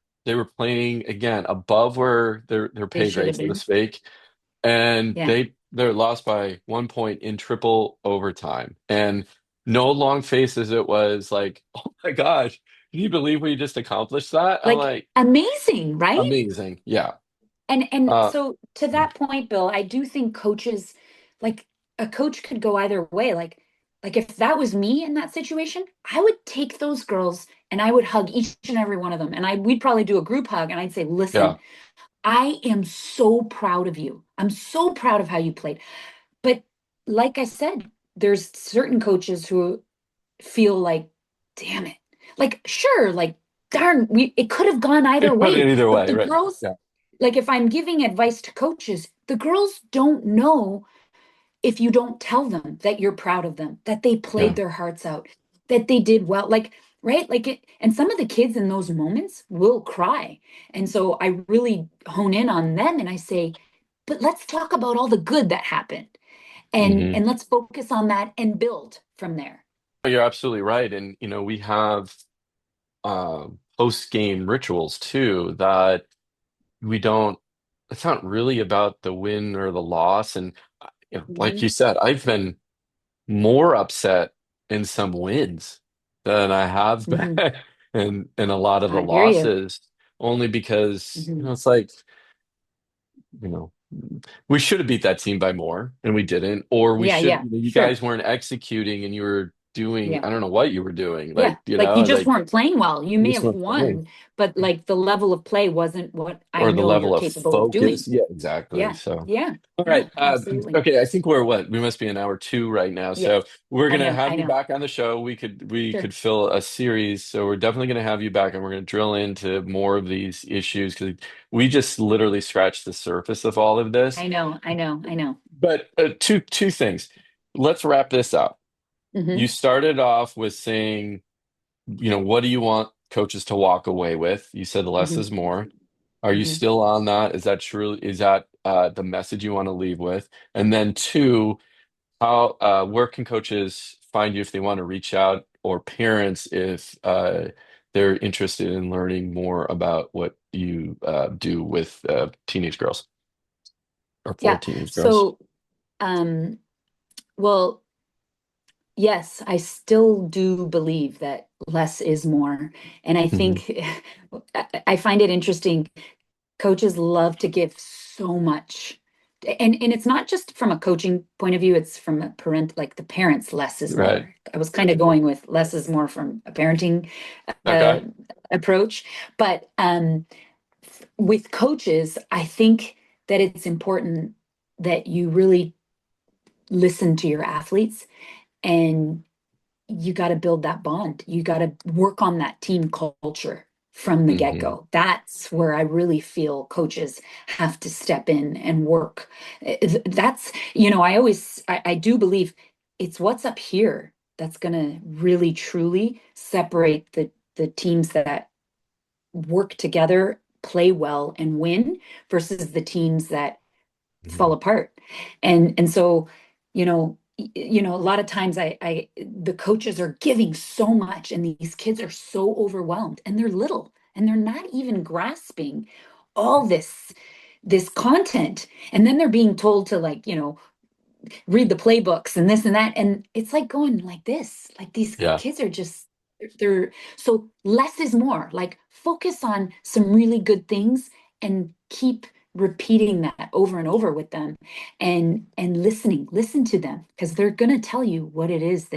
playing again above where their They pay should grade, have so to been. speak. And Yeah. they're lost by 1 point in triple overtime. And no long faces. It was like, oh my gosh, can you believe we just accomplished that? I'm Like, like, amazing, right? amazing. Yeah. And Uh, so, to that point, Bill, I do think coaches, like, a coach could go either way. Like, if that was me in that situation, I would take those girls and I would hug each and every one of them. And we'd probably do a group hug and I'd say, yeah. listen, I am so proud of you. I'm so proud of how you played. But like I said, there's certain coaches who feel like, damn it. Like, sure, like, darn, it could have gone either It put way. it either But way, the right? girls, Yeah. like, if I'm giving advice to coaches, the girls don't know if you don't tell them that you're proud of them, that they played Yeah. their hearts out, that they did well. Like, right? Like it, and some of the kids in those moments will cry. And so I really hone in on them and I say, but let's talk about all the good that happened. And Hmm. and let's focus on that and build from there. You're absolutely right. And, we have post-game rituals too that we don't, it's not really about the win or the loss. And, like Mhm. you said, I've been more upset in some wins than I have been Mhm. in a lot of the I hear you. losses, only because, Mhm. it's like, you know, we should have beat that team by more and we didn't, or we Yeah, should, yeah, you sure. guys weren't executing and you were doing, Yeah. I don't know what you were doing. Yeah. Like, Like, you just weren't playing well. You you may just have weren't playing. won, but like the level of play wasn't what I Or the know you're level of capable of focus. doing. Yeah, exactly. Yeah. So, Yeah. all right. No, absolutely. Okay, I think we're what? We must be in hour two right now. Yes. So we're I gonna know. have I you know. back on the show. We could Sure. fill a series. So we're definitely gonna have you back, and we're gonna drill into more of these issues because we just literally scratched the surface of all of this. I know. I know. I know. But two things. Let's wrap this up. You Hmm. started off with saying, what do you want coaches to walk away with? You said less Hmm. is more. Are you Hmm. still on that? Is that true? Is that the message you want to leave with? And then two, how where can coaches find you if they want to reach out, or parents if they're interested in learning more about what you do with teenage girls or for Yeah. teenage girls? So, um, well, yes, I still do believe that less is more. And I Hmm. think I find it interesting. Coaches love to give so much. And it's not just from a coaching point of view, it's from a parent, like the parents, less is Right. more. I was kind of going with less is more from a parenting uh, Okay. approach. But with coaches, I think that it's important that you really listen to your athletes, and you got to build that bond. You got to work on that team culture from the get Hmm. go. That's where I really feel coaches have to step in and work. That's, I do believe it's what's up here that's going to really truly separate the teams that work together, play well, and win versus the teams that fall Hmm. apart. And so, a lot of times the coaches are giving so much and these kids are so overwhelmed and they're little and they're not even grasping all this content. And then they're being told to, like, read the playbooks and this and that. And it's like going like this, like these Yeah. kids are just, they're so less is more. Like, focus on some really good things and keep repeating that over and over with them, and listen to them, because they're going to tell you what it is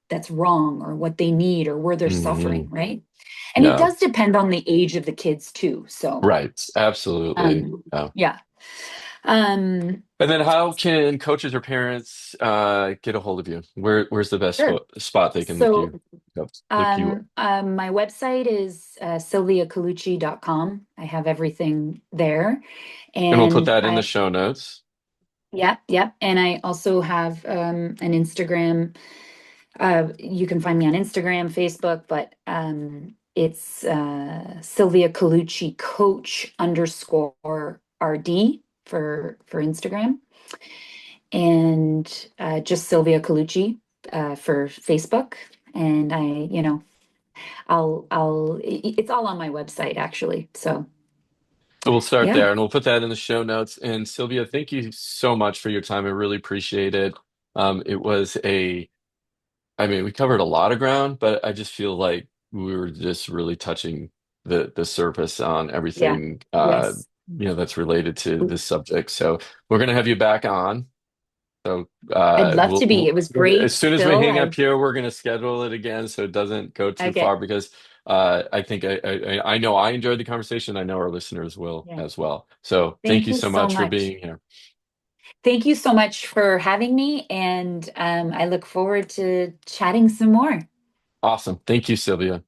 that's wrong, or what they need, or where they're suffering, Hmm. right? And it Yeah. does depend on the age of the kids too. So Right. Absolutely. Yeah. yeah. um And then how can coaches or parents get a hold of you? Where's the best sure. spot they can So look you up? my website is sylviacolucci.com. I have everything there. And we'll put And that in the show notes. yep, yep. And I also have an Instagram. You can find me on Instagram, Facebook, but it's Sylvia Colucci Coach _RD for Instagram, and just Sylvia Colucci for Facebook. And it's all on my website actually. So So we'll start yeah, there and we'll put that in the show notes. And Sylvia, thank you so much for your time. I really appreciate it. It was I mean, we covered a lot of ground, but I just feel like we were just really touching the surface on yeah, everything yes. that's related to this subject. So we're gonna have you back on. So I'd love to be. It was as great, soon as we Bill. hang up here, we're gonna schedule it again so it doesn't go too Okay. far because I think I know I enjoyed the conversation. I know our listeners will Yeah. as well. So thank Thank you you so so much for much. being here. Thank you so much for having me, and I look forward to chatting some more. Awesome. Thank you, Sylvia.